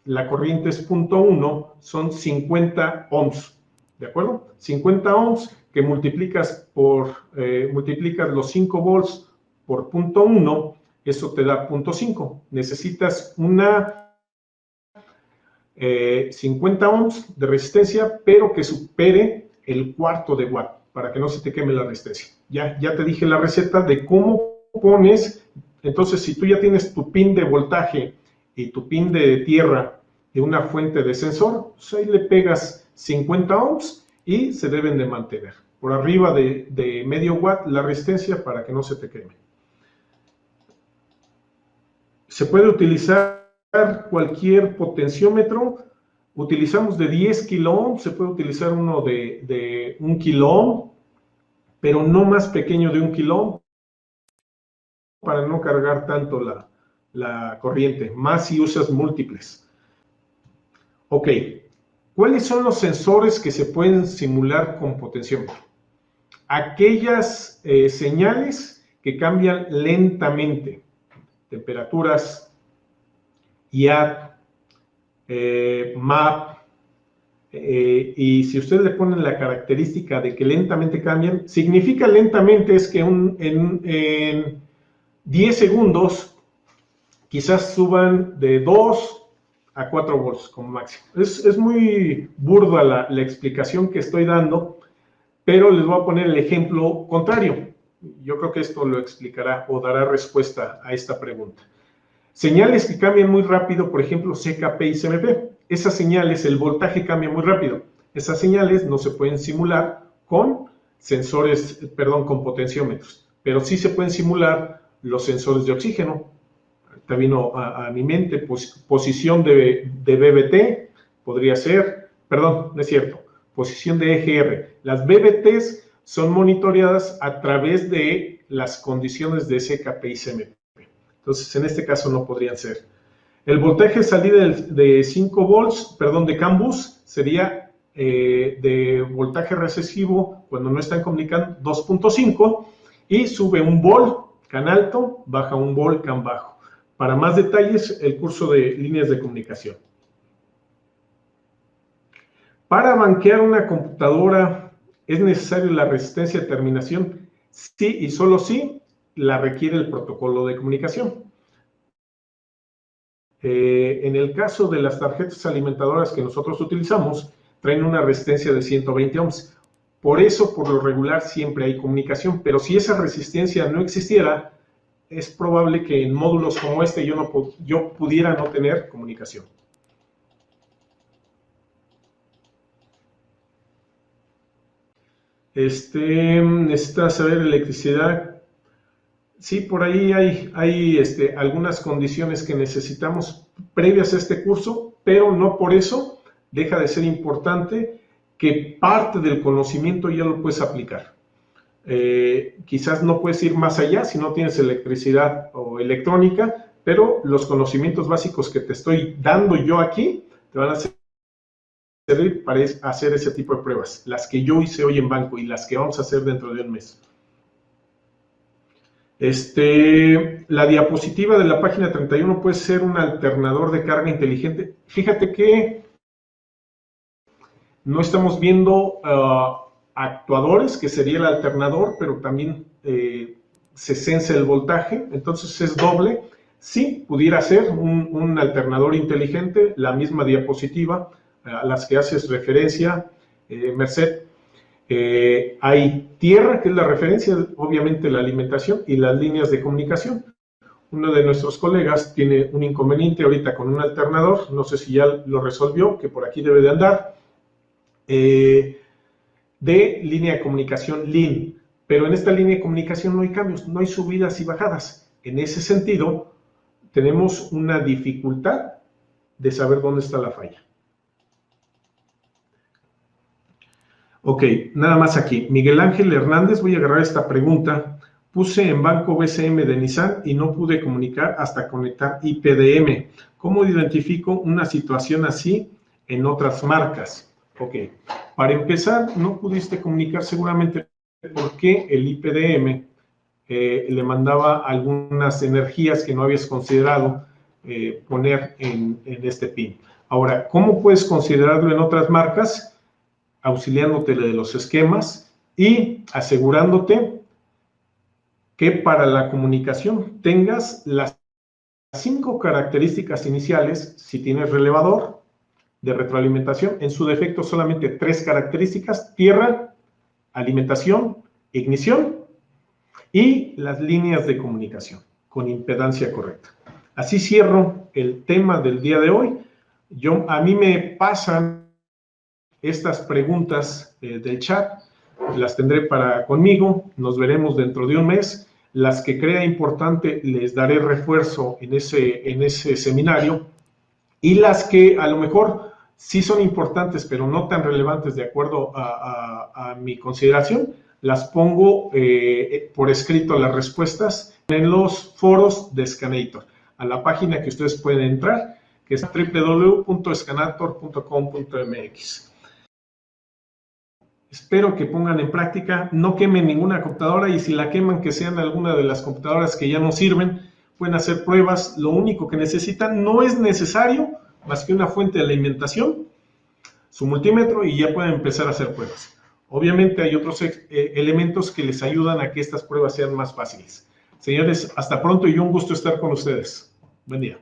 la corriente es 0.1, son 50 ohms. ¿De acuerdo? 50 ohms que multiplicas los 5 volts por 0.1, eso te da 0.5. Necesitas una 50 ohms de resistencia, pero que supere el cuarto de watt, para que no se te queme la resistencia. Ya te dije la receta de cómo pones. Entonces, si tú ya tienes tu pin de voltaje y tu pin de tierra de una fuente de sensor, pues ahí le pegas 50 ohms y se deben de mantener por arriba de medio watt la resistencia para que no se te queme. Se puede utilizar cualquier potenciómetro. Utilizamos de 10 kilo ohms, se puede utilizar uno de 1 kilo ohm, pero no más pequeño de 1 kilo ohm, para no cargar tanto la corriente, más si usas múltiples. Ok, ¿cuáles son los sensores que se pueden simular con potenciómetro? Aquellas señales que cambian lentamente, temperaturas, IAT, MAP, y si ustedes le ponen la característica de que lentamente cambian, significa lentamente es que en 10 segundos quizás suban de 2 a 4 volts como máximo. Es muy burda la explicación que estoy dando, pero les voy a poner el ejemplo contrario. Yo creo que esto lo explicará o dará respuesta a esta pregunta. Señales que cambian muy rápido, por ejemplo, CKP y CMP. Esas señales, el voltaje cambia muy rápido. Esas señales no se pueden simular con con potenciómetros, pero sí se pueden simular los sensores de oxígeno. Ahorita vino a mi mente, posición de BBT, podría ser, perdón, no es cierto, posición de EGR. Las BBTs son monitoreadas a través de las condiciones de CKP y CMP. Entonces, en este caso no podrían ser. El voltaje salida de 5 volts, de CAN bus, sería de voltaje recesivo cuando no están comunicando 2.5 y sube 1 volt CAN alto, baja 1 volt CAN bajo. Para más detalles, el curso de líneas de comunicación. Para banquear una computadora, ¿es necesario la resistencia de terminación? Sí, y solo sí la requiere el protocolo de comunicación. En el caso de las tarjetas alimentadoras que nosotros utilizamos, traen una resistencia de 120 ohms. Por eso, por lo regular, siempre hay comunicación, pero si esa resistencia no existiera, es probable que en módulos como este yo pudiera no tener comunicación. Necesita saber electricidad. Sí, por ahí hay algunas condiciones que necesitamos previas a este curso, pero no por eso deja de ser importante que parte del conocimiento ya lo puedes aplicar. Quizás no puedes ir más allá si no tienes electricidad o electrónica, pero los conocimientos básicos que te estoy dando yo aquí te van a servir para hacer ese tipo de pruebas, las que yo hice hoy en banco y las que vamos a hacer dentro de un mes. La diapositiva de la página 31 puede ser un alternador de carga inteligente. Fíjate que no estamos viendo actuadores, que sería el alternador, pero también se sensa el voltaje, entonces es doble. Sí, pudiera ser un alternador inteligente, la misma diapositiva a las que haces referencia, Merced. Hay tierra, que es la referencia, obviamente la alimentación y las líneas de comunicación. Uno de nuestros colegas tiene un inconveniente ahorita con un alternador, no sé si ya lo resolvió, que por aquí debe de andar, de línea de comunicación LIN, pero en esta línea de comunicación no hay cambios, no hay subidas y bajadas. En ese sentido, tenemos una dificultad de saber dónde está la falla. Ok, nada más aquí. Miguel Ángel Hernández, voy a agarrar esta pregunta. Puse en banco BCM de Nissan y no pude comunicar hasta conectar IPDM. ¿Cómo identifico una situación así en otras marcas? Ok, para empezar, no pudiste comunicar seguramente porque el IPDM le mandaba algunas energías que no habías considerado poner en este pin. Ahora, ¿cómo puedes considerarlo en otras marcas? Auxiliándote de los esquemas y asegurándote que para la comunicación tengas las 5 características iniciales. Si tienes relevador de retroalimentación, en su defecto solamente 3 características: tierra, alimentación, ignición y las líneas de comunicación con impedancia correcta. Así cierro el tema del día de hoy. A mí me pasan estas preguntas del chat, las tendré conmigo, nos veremos dentro de un mes. Las que crea importante les daré refuerzo en ese seminario, y las que a lo mejor sí son importantes pero no tan relevantes de acuerdo a mi consideración, las pongo por escrito las respuestas en los foros de Scanator, a la página que ustedes pueden entrar, que es www.scanator.com.mx. Espero que pongan en práctica, no quemen ninguna computadora, y si la queman, que sean alguna de las computadoras que ya no sirven. Pueden hacer pruebas. Lo único que necesitan no es necesario más que una fuente de alimentación, su multímetro, y ya pueden empezar a hacer pruebas. Obviamente hay otros elementos que les ayudan a que estas pruebas sean más fáciles. Señores, hasta pronto y un gusto estar con ustedes. Buen día.